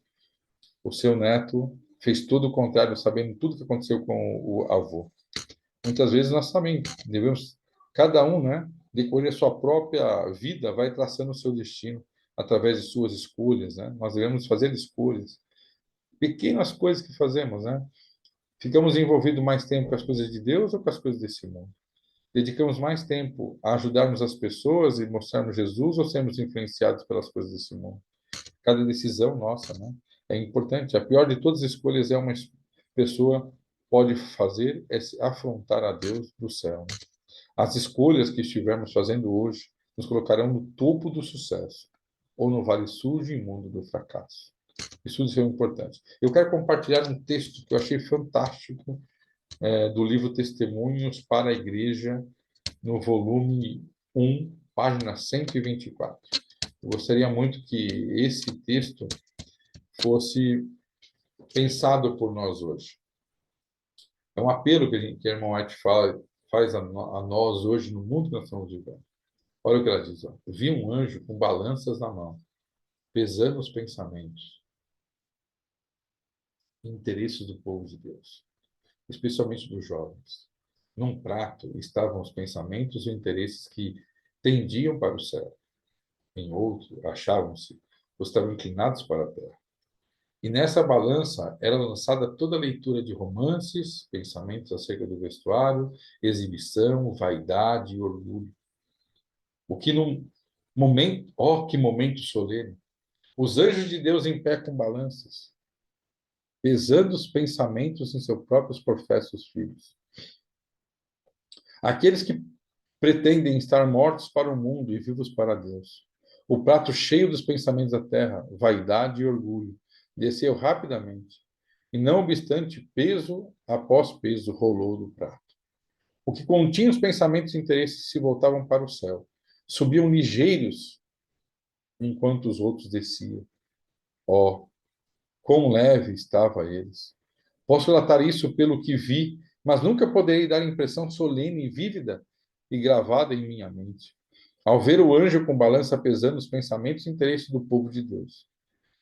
o seu neto fez tudo o contrário, sabendo tudo o que aconteceu com o avô. Muitas vezes nós também devemos, cada um, né, decorrer a sua própria vida, vai traçando o seu destino através de suas escolhas, né? Nós devemos fazer escolhas. Pequenas coisas que fazemos, né? Ficamos envolvidos mais tempo com as coisas de Deus ou com as coisas desse mundo? Dedicamos mais tempo a ajudarmos as pessoas e mostrarmos Jesus ou sermos influenciados pelas coisas desse mundo? Cada decisão nossa, né, é importante. A pior de todas as escolhas é uma pessoa pode fazer é se afrontar a Deus do céu, né? As escolhas que estivermos fazendo hoje nos colocarão no topo do sucesso ou no vale sujo e imundo do fracasso. Isso é importante. Eu quero compartilhar um texto que eu achei fantástico, do livro Testemunhos para a Igreja, no volume 1, página 124. Eu gostaria muito que esse texto fosse pensado por nós hoje. É um apelo que a irmã White faz a nós hoje no mundo que nós estamos vivendo. Olha o que ela diz. Ó. Vi um anjo com balanças na mão, pesando os pensamentos e interesses do povo de Deus, especialmente dos jovens. Num prato estavam os pensamentos e interesses que tendiam para o céu. Em outro, achavam-se os que estavam inclinados para a terra. E nessa balança era lançada toda a leitura de romances, pensamentos acerca do vestuário, exibição, vaidade e orgulho. O que num momento, que momento solene! Os anjos de Deus em pé com balanças, pesando os pensamentos em seus próprios professos filhos. Aqueles que pretendem estar mortos para o mundo e vivos para Deus. O prato cheio dos pensamentos da terra, vaidade e orgulho, desceu rapidamente, e não obstante, peso após peso rolou do prato. O que continha os pensamentos e interesses se voltavam para o céu. Subiam ligeiros, enquanto os outros desciam. Oh, quão leve estava eles! Posso relatar isso pelo que vi, mas nunca poderei dar impressão solene e vívida e gravada em minha mente. Ao ver o anjo com balança pesando os pensamentos e interesses do povo de Deus,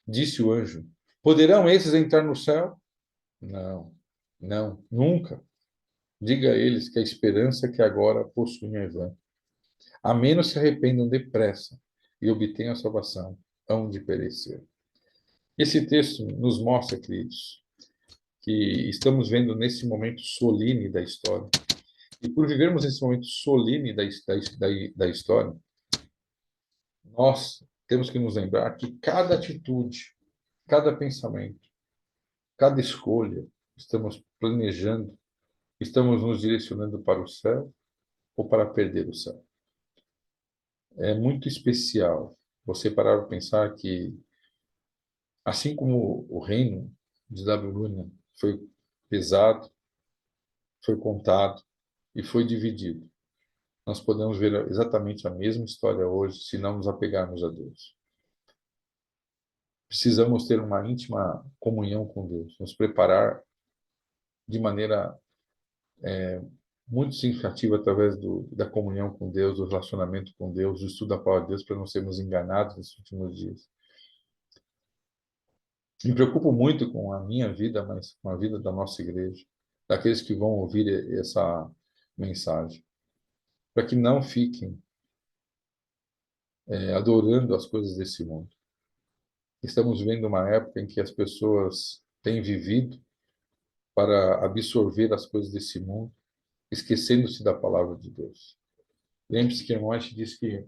disse o anjo: poderão esses entrar no céu? Não, não, nunca. Diga a eles que a esperança que agora possuem é vã. A menos se arrependam depressa e obtenham a salvação, hão de perecer. Esse texto nos mostra, queridos, que estamos vendo nesse momento solene da história. E por vivermos esse momento solene da história, nós temos que nos lembrar que cada atitude, cada pensamento, cada escolha, estamos planejando, estamos nos direcionando para o céu ou para perder o céu. É muito especial você parar para pensar que, assim como o reino de Babilônia foi pesado, foi contado e foi dividido, nós podemos ver exatamente a mesma história hoje se não nos apegarmos a Deus. precisamos ter uma íntima comunhão com Deus, nos preparar de maneira muito significativa através da comunhão com Deus, do relacionamento com Deus, do estudo da palavra de Deus, para não sermos enganados nesses últimos dias. Me preocupo muito com a minha vida, mas com a vida da nossa igreja, daqueles que vão ouvir essa mensagem, para que não fiquem adorando as coisas desse mundo. Estamos vivendo uma época em que as pessoas têm vivido para absorver as coisas desse mundo, esquecendo-se da palavra de Deus. Lembre-se que a irmã disse que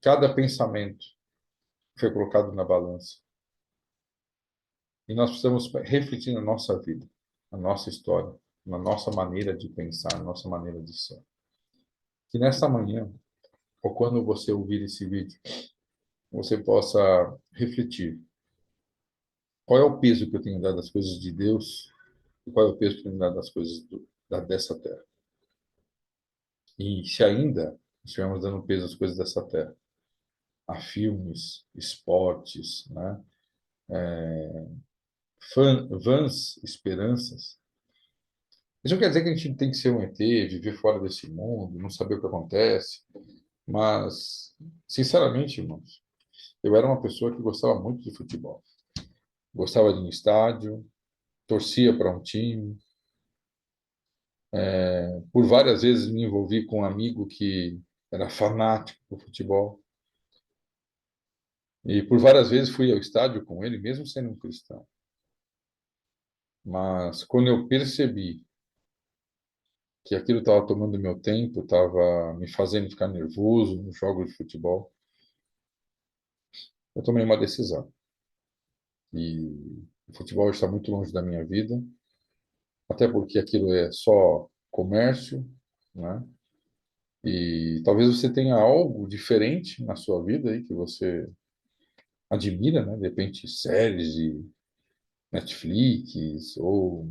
cada pensamento foi colocado na balança. E nós precisamos refletir na nossa vida, na nossa história, na nossa maneira de pensar, na nossa maneira de ser. Que nesta manhã, ou quando você ouvir esse vídeo, você possa refletir. Qual é o peso que eu tenho dado às coisas de Deus e qual é o peso que eu tenho dado às coisas dessa terra? E se ainda estivermos dando peso às coisas dessa terra, a filmes, esportes, né? Vãs esperanças, isso não quer dizer que a gente tem que ser um ET, viver fora desse mundo, não saber o que acontece, mas, sinceramente, irmãos, eu era uma pessoa que gostava muito de futebol. Gostava de ir no estádio, torcia para um time. Por várias vezes me envolvi com um amigo que era fanático por futebol. E por várias vezes fui ao estádio com ele, mesmo sendo um cristão. Mas quando eu percebi que aquilo estava tomando meu tempo, estava me fazendo ficar nervoso nos jogos de futebol, eu tomei uma decisão. E o futebol está muito longe da minha vida, até porque aquilo é só comércio, né? E talvez você tenha algo diferente na sua vida aí que você admira, né? De repente, séries de Netflix ou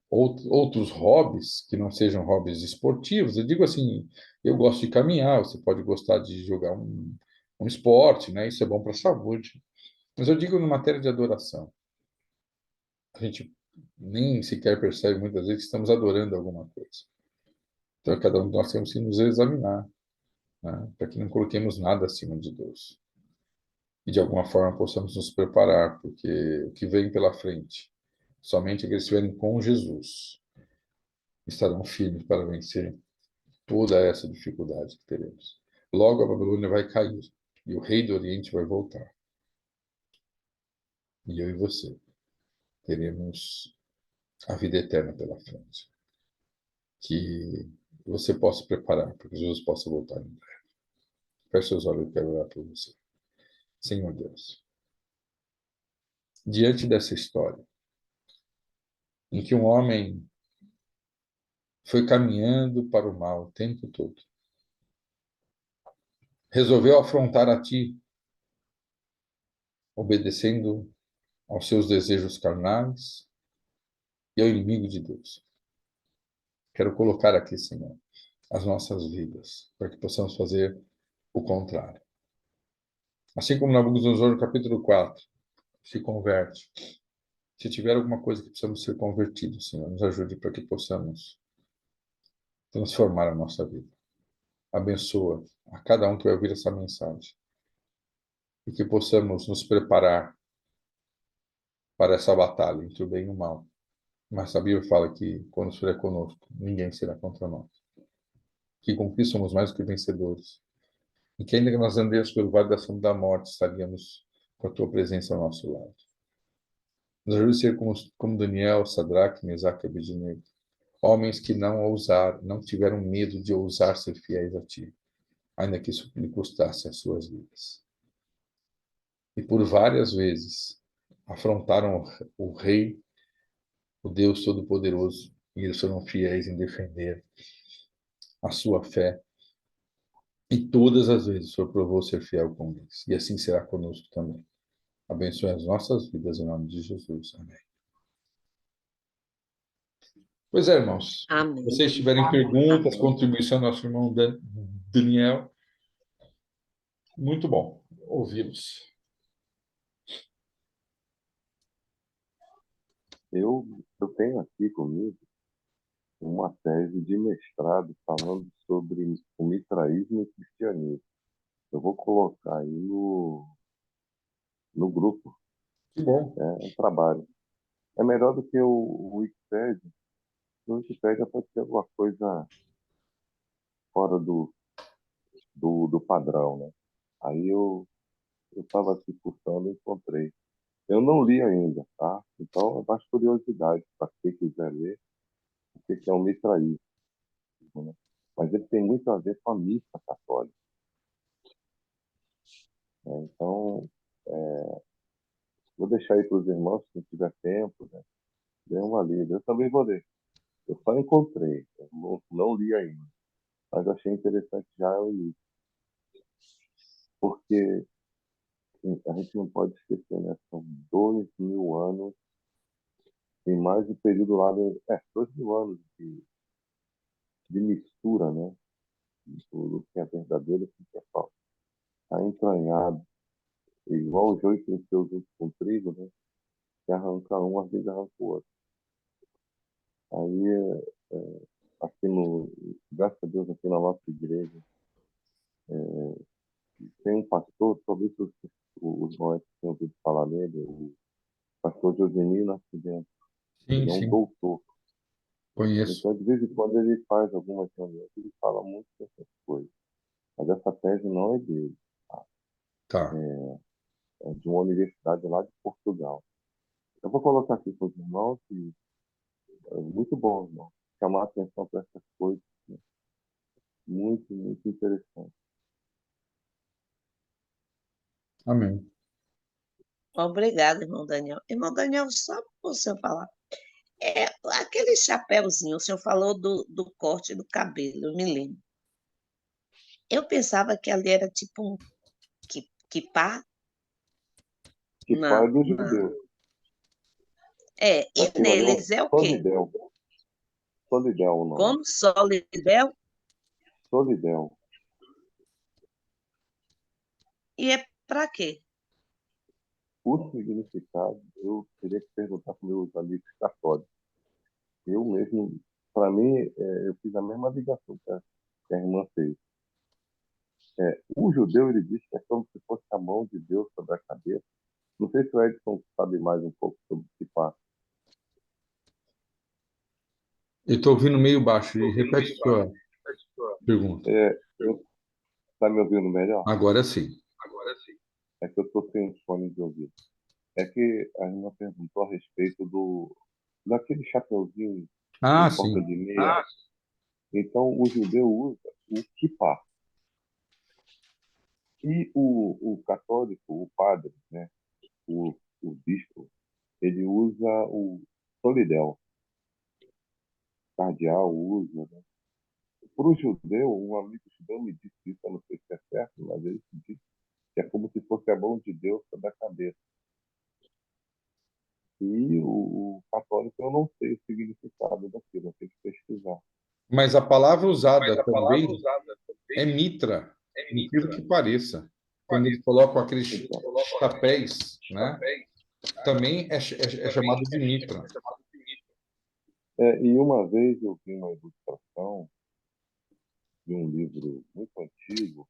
outros hobbies que não sejam hobbies esportivos. Eu digo assim, eu gosto de caminhar, você pode gostar de jogar um esporte, né? Isso é bom para a saúde. Mas eu digo na matéria de adoração. A gente nem sequer percebe muitas vezes que estamos adorando alguma coisa. Então, cada um de nós temos que nos examinar, né? Para que não coloquemos nada acima de Deus. E de alguma forma possamos nos preparar, porque o que vem pela frente, somente aqueles que estiverem com Jesus estarão firmes para vencer toda essa dificuldade que teremos. Logo a Babilônia vai cair e o rei do Oriente vai voltar. E eu e você teremos a vida eterna pela frente. Que você possa preparar para que Jesus possa voltar em breve. Feche seus olhos, eu quero orar por você. Senhor Deus, diante dessa história, em que um homem foi caminhando para o mal o tempo todo, resolveu afrontar a Ti, obedecendo aos seus desejos carnais e ao inimigo de Deus. Quero colocar aqui, Senhor, as nossas vidas, para que possamos fazer o contrário. Assim como Nabucodonosor, no capítulo 4, se converte. Se tiver alguma coisa que precisamos ser convertidos, Senhor, nos ajude para que possamos transformar a nossa vida. Abençoa a cada um que vai ouvir essa mensagem. E que possamos nos preparar para essa batalha entre o bem e o mal. Mas a Bíblia fala que quando o Senhor é conosco, ninguém será contra nós. Que com Cristo somos mais do que vencedores. E que ainda que nós andemos pelo vale da sombra da morte, estaríamos com a Tua presença ao nosso lado. Nos ajude a ser como Daniel, Sadraque, Mesaque e Abednego. Homens que não tiveram medo de ousar ser fiéis a Ti, ainda que isso lhe custasse as suas vidas. E por várias vezes afrontaram o Rei, o Deus Todo-Poderoso, e eles foram fiéis em defender a sua fé. E todas as vezes o Senhor provou ser fiel com eles. E assim será conosco também. Abençoe as nossas vidas em nome de Jesus. Amém. Pois é, irmãos. Amém. Se vocês tiverem perguntas, contribuição do nosso irmão Daniel, muito bom ouvi-los. Eu tenho aqui comigo uma tese de mestrado falando sobre o mitraísmo e o cristianismo. Eu vou colocar aí no grupo, Que bom. é um trabalho. É melhor do que o Wikipédia. O Wikipédia pode ser alguma coisa fora do padrão, né? Aí eu estava aqui fuçando e encontrei. Eu não li ainda, tá? Então é mais curiosidade para quem quiser ler o que é o mitraísmo, né? Mas ele tem muito a ver com a missa católica, né? Então, vou deixar aí para os irmãos, se tiver tempo, né? Dê uma lida. Eu também vou ler. Eu só encontrei, eu não li ainda, mas achei interessante já eu li, porque a gente não pode esquecer, né? São 2000 anos e mais o período lá, 2000 anos de mistura, né? Do que é verdadeiro com o que é falso. Está entranhado, igual o joio cresceu junto com o trigo, né? Que arranca um, às vezes arranca o outro. Aí, aqui graças a Deus, aqui na nossa igreja, tem um pastor, talvez os irmãos tenham ouvido falar nele, o pastor Josenino Nascimento. Sim, Ele é um sim, doutor. conheço. Então, de vez em quando, ele faz algumas reuniões, ele fala muito dessas coisas. Mas essa tese não é dele, tá? Tá. É de uma universidade lá de Portugal. Eu vou colocar aqui para os irmãos e é muito bom, irmão. Chamar a atenção para essas coisas, né? Muito, muito interessante. Amém. Obrigada, irmão Daniel. Irmão Daniel, só para o senhor falar. Aquele chapéuzinho, o senhor falou do corte do cabelo, eu me lembro. Eu pensava que ali era tipo um quipá. Que pai Não, dos não. judeus. E Aquilo ali é um neles é o quê? solidel. Solidel o nome. Como solidel? Solidel. E é para quê? O significado, eu teria que perguntar para meus amigos católicos. Eu mesmo, para mim, eu fiz a mesma ligação que a irmã fez. O judeu, ele diz que é como se fosse a mão de Deus sobre a cabeça. Não sei se o Edson sabe mais um pouco sobre o que passa. Eu estou ouvindo meio baixo. E repete a sua pergunta. Está me ouvindo melhor? Agora sim. É que eu estou sem os fones de ouvido. É que a irmã perguntou a respeito daquele chapeuzinho Ah, em forma sim. de meia. Então, o judeu usa o kippah. E o católico, o padre, né, o bispo, ele usa o solidel. O cardeal usa, né? Para o judeu, um amigo judeu me disse isso, eu não sei se é certo, mas ele disse que é como se fosse a mão de Deus sobre a cabeça. E o católico, eu não sei o significado daquilo, eu tenho que pesquisar. Mas a palavra usada também é mitra, incrível que pareça. Quando eles colocam aqueles Então, chapéus, né? Também é chamado de mitra. e uma vez eu vi uma ilustração de um livro muito antigo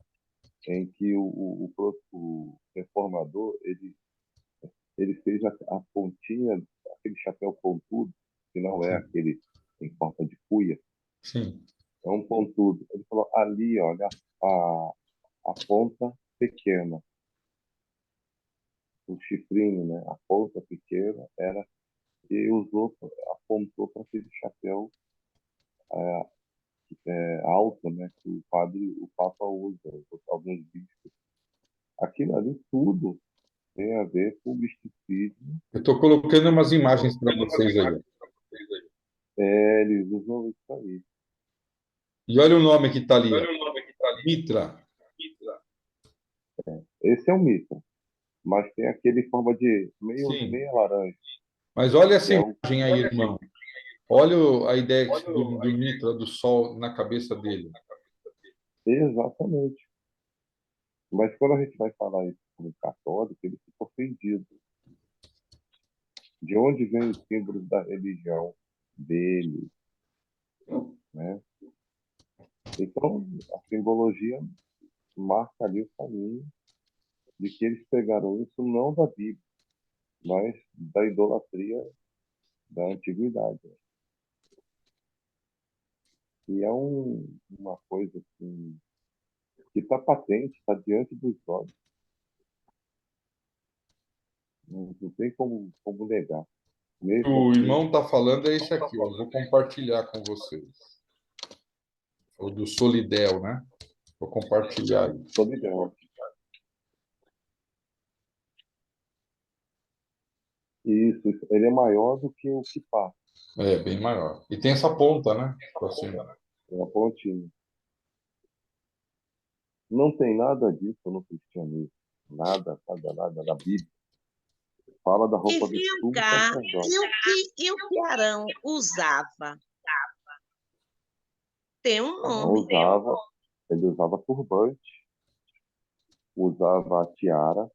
em que o reformador ele fez a pontinha, aquele chapéu pontudo, que não é Sim. aquele em forma de cuia, Sim. é um pontudo. Ele falou, ali, olha, a ponta pequena, o chifrinho, né? A ponta pequena era e usou, apontou para aquele chapéu é, alto, né? Que o Papa usa, alguns bispos. Aquilo ali tudo tem a ver com o misticismo. Eu estou colocando umas imagens para vocês aí. Ó. Eles usam isso aí. E olha o nome que está ali, ó. Mitra. Esse é o mito, mas tem aquele em forma de Sim. meia laranja, Mas olha que essa é o imagem aí, irmão. Olha a ideia do Mitra, do sol na cabeça dele. exatamente. Mas quando a gente vai falar isso como católico, ele fica ofendido. De onde vêm os símbolos da religião dele, né? Então, a simbologia marca ali o caminho de que eles pegaram isso não da Bíblia, mas da idolatria da antiguidade. E é uma coisa assim, que está patente, está diante dos olhos. Não tem como negar. Mesmo O que irmão está falando é esse aqui, ó. Eu vou compartilhar com vocês. O do Solidel, né? Vou compartilhar aí. solidão. Isso, ele é maior do que o que passa, É, bem maior. E tem essa ponta, né? Assim, é uma pontinha. Não tem nada disso no cristianismo. Nada, nada, nada. Na Bíblia fala da E roupa do vem sumo cá, sacerdote. e o que Arão usava? Tem um Arão nome. usava, ele usava turbante, usava a tiara,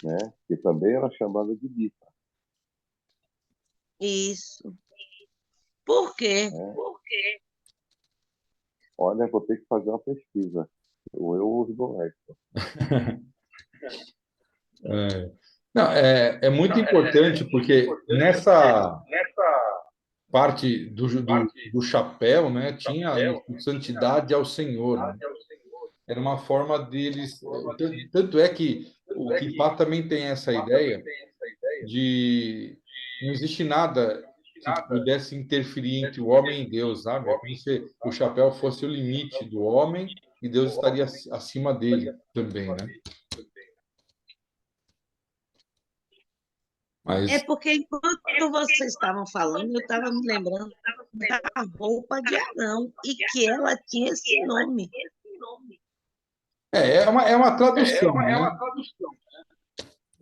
né? Que também era chamada de bita, Isso. Por quê? né? Olha, vou ter que fazer uma pesquisa. Ou eu uso do resto. é, não, é muito importante porque nessa parte do chapéu, né, tinha isso, santidade ao Senhor, né? Era uma forma deles. Tanto é que o Kipá também tem essa ideia de não existe nada que pudesse interferir entre o homem e Deus, sabe? É como se o chapéu fosse o limite do homem e Deus estaria acima dele também, né? É Mas porque enquanto vocês estavam falando, eu estava me lembrando da roupa de Arão e que ela tinha esse nome. é uma tradução, né?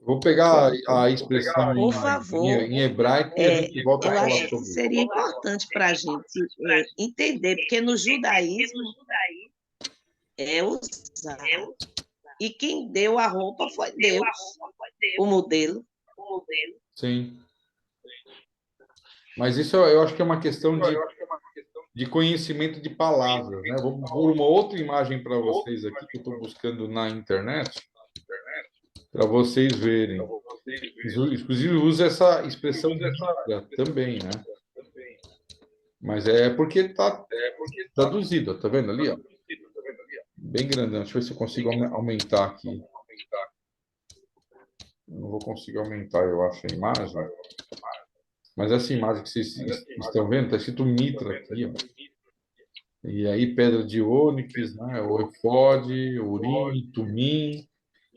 Vou pegar a expressão Por em, favor, em hebraico e a é, gente volta a eu falar acho que sobre isso. seria importante para a gente entender, porque no judaísmo é usar. E quem deu a roupa foi Deus, o modelo. Sim. Mas isso eu acho que é uma questão de conhecimento de palavras, né? Vou pôr uma outra imagem para vocês aqui que eu estou buscando na internet para vocês verem. Inclusive usa essa expressão mitra também, né? Mas é porque está traduzido, ó, tá vendo ali, ó? Bem grandão. Deixa eu ver se eu consigo aumentar aqui. Eu não vou conseguir aumentar, eu acho, a imagem. Mas essa imagem que vocês estão vendo, está escrito Mitra aqui, ó. E aí pedra de ônix, né? O efode, urim, tumim.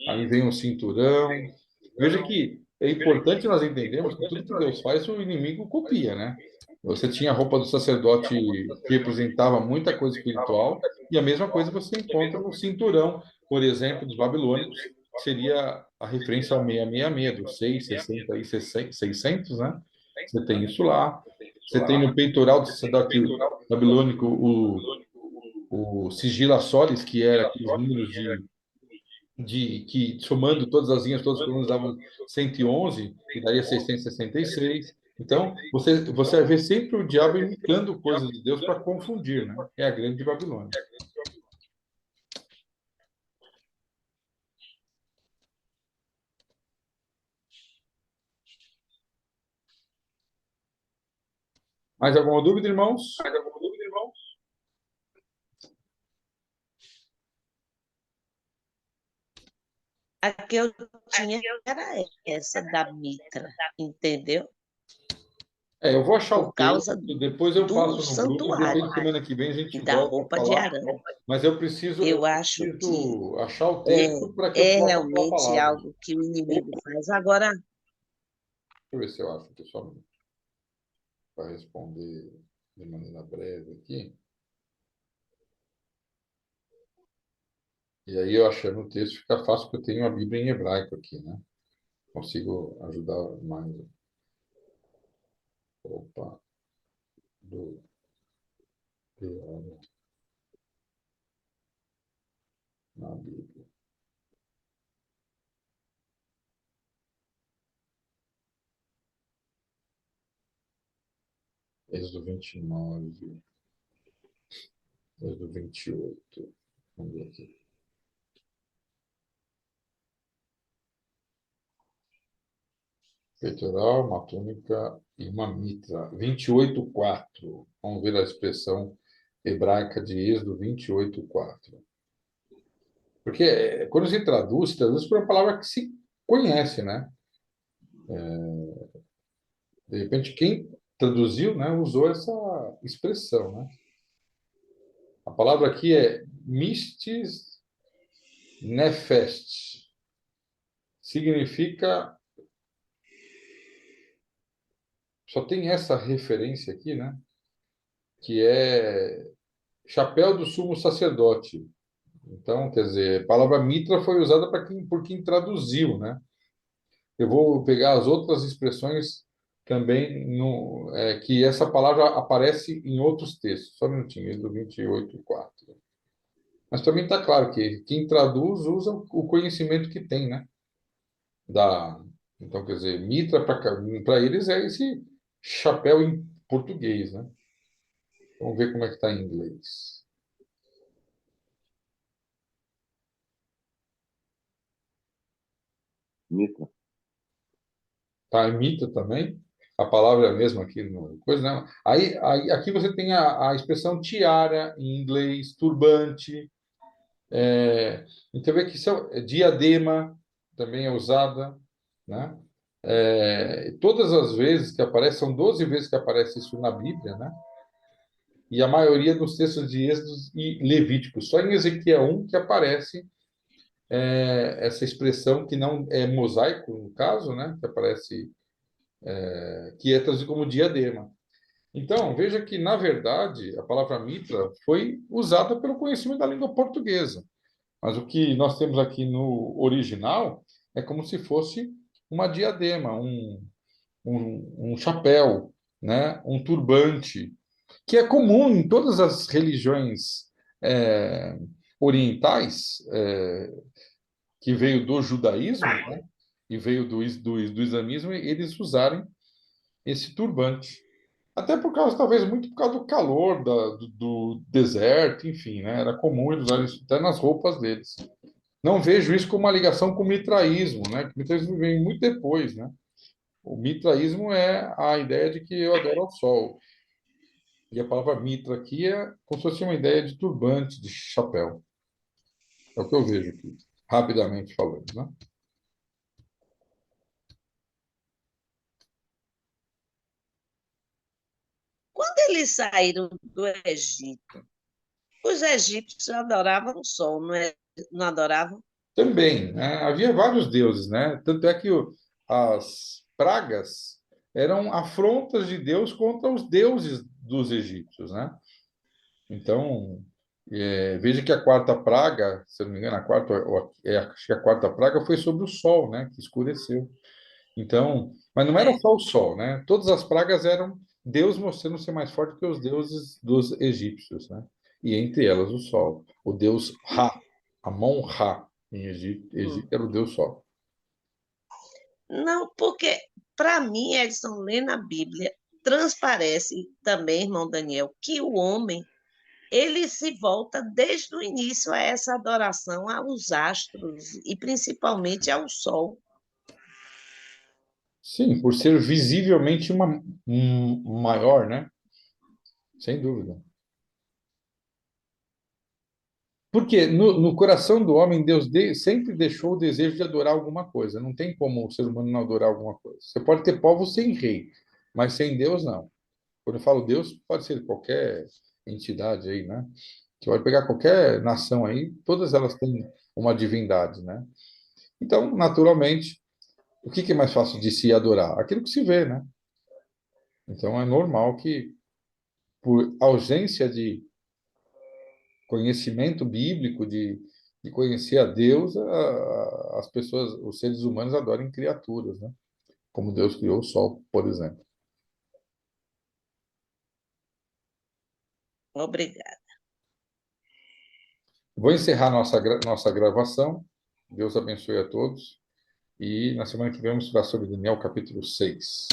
Aí vem o cinturão. Veja que é importante nós entendermos que tudo que Deus faz, o inimigo copia, né? Você tinha a roupa do sacerdote que representava muita coisa espiritual, e a mesma coisa você encontra no cinturão, por exemplo, dos babilônicos, que seria a referência ao 666, do 660 e 600, né? Você tem isso lá. Você tem no peitoral do sacerdote babilônico o sigila solis, que era aqueles números de que somando todas as linhas, todas as colunas davam 111 e daria 666. Então, você vai ver sempre o diabo imitando coisas de Deus para confundir, né? É a grande Babilônia. Mais alguma dúvida, irmãos? A que eu tinha era essa da mitra, entendeu? Eu vou achar o Por texto, causa depois eu do passo no grupo, de santuário repente semana que vem a e gente da volta a roupa de falar, Arão. mas eu Eu acho que preciso achar o é, texto para que eu é possa falar a realmente palavra. algo que o inimigo faz. Agora, Deixa eu ver se eu acho aqui só para responder de maneira breve aqui. E aí, eu achando o texto, fica fácil, porque eu tenho a Bíblia em hebraico aqui, né? Consigo ajudar mais. Opa, do na Bíblia. Êxodo 29, Êxodo 28. Vamos ver aqui. Peitoral, uma túnica e uma mitra. 28:4. Vamos ver a expressão hebraica de Êxodo 28:4. Porque quando se traduz por uma palavra que se conhece, né? De repente, quem traduziu, né, usou essa expressão, né? A palavra aqui é mistis nefesh. Significa... Só tem essa referência aqui, né? Que é chapéu do sumo sacerdote. Então, quer dizer, a palavra mitra foi usada por quem traduziu, né? Eu vou pegar as outras expressões também, que essa palavra aparece em outros textos. Só um minutinho, Êxodo 28:4. Mas também está claro que quem traduz usa o conhecimento que tem, né? Da, então, quer dizer, mitra para eles é esse chapéu em português, né? Vamos ver como é que está em inglês. Mitra. Tá, imita também. A palavra é a mesma aqui no coisa, né? Aí aqui você tem a expressão tiara em inglês, turbante. Então vê que diadema também é usada, né? Todas as vezes que aparece, são 12 vezes que aparece isso na Bíblia, né? E a maioria dos textos de Êxodo e Levítico. Só em Ezequiel 1 que aparece essa expressão que não é mosaico, no caso, né? Que aparece, que é traduzido como diadema. Então, veja que, na verdade, a palavra mitra foi usada pelo conhecimento da língua portuguesa. Mas o que nós temos aqui no original é como se fosse uma diadema, um chapéu, né? Um turbante, que é comum em todas as religiões é, orientais, que veio do judaísmo, né? E veio do islamismo, eles usarem esse turbante. Até por causa, talvez, muito por causa do calor do deserto, enfim, né? Era comum eles usarem isso até nas roupas deles. Não vejo isso como uma ligação com o mitraísmo, né? O mitraísmo vem muito depois, né? O mitraísmo é a ideia de que eu adoro ao sol. E a palavra mitra aqui é como se fosse uma ideia de turbante, de chapéu. É o que eu vejo aqui, rapidamente falando, né? Quando eles saíram do Egito, os egípcios adoravam o sol, não adoravam? Também, né? Havia vários deuses, né? Tanto é que as pragas eram afrontas de Deus contra os deuses dos egípcios, né? Então, veja que a quarta praga, se eu não me engano, acho que a quarta praga foi sobre o sol, né? Que escureceu. Então, mas não era É. só o sol, né? Todas as pragas eram Deus mostrando ser mais forte que os deuses dos egípcios, né? E entre elas o sol, o deus Ra, Amon-Ra, em Egito Hum. era o deus sol. Não, porque, para mim, Edson, lendo a Bíblia, transparece também, irmão Daniel, que o homem ele se volta desde o início a essa adoração aos astros e principalmente ao sol. Sim, por ser visivelmente maior, né? Sem dúvida. Porque no coração do homem, Deus sempre deixou o desejo de adorar alguma coisa. Não tem como o ser humano não adorar alguma coisa. Você pode ter povos sem rei, mas sem Deus, não. Quando eu falo Deus, pode ser qualquer entidade aí, né? Você pode pegar qualquer nação aí, todas elas têm uma divindade, né? Então, naturalmente, o que é mais fácil de se adorar? Aquilo que se vê, né? Então, é normal que, por ausência de conhecimento bíblico, de conhecer a Deus, as pessoas, os seres humanos adorem criaturas, né? Como Deus criou o sol, por exemplo. Obrigada. Vou encerrar nossa gravação. Deus abençoe a todos. E na semana que vem vamos falar sobre Daniel capítulo 6.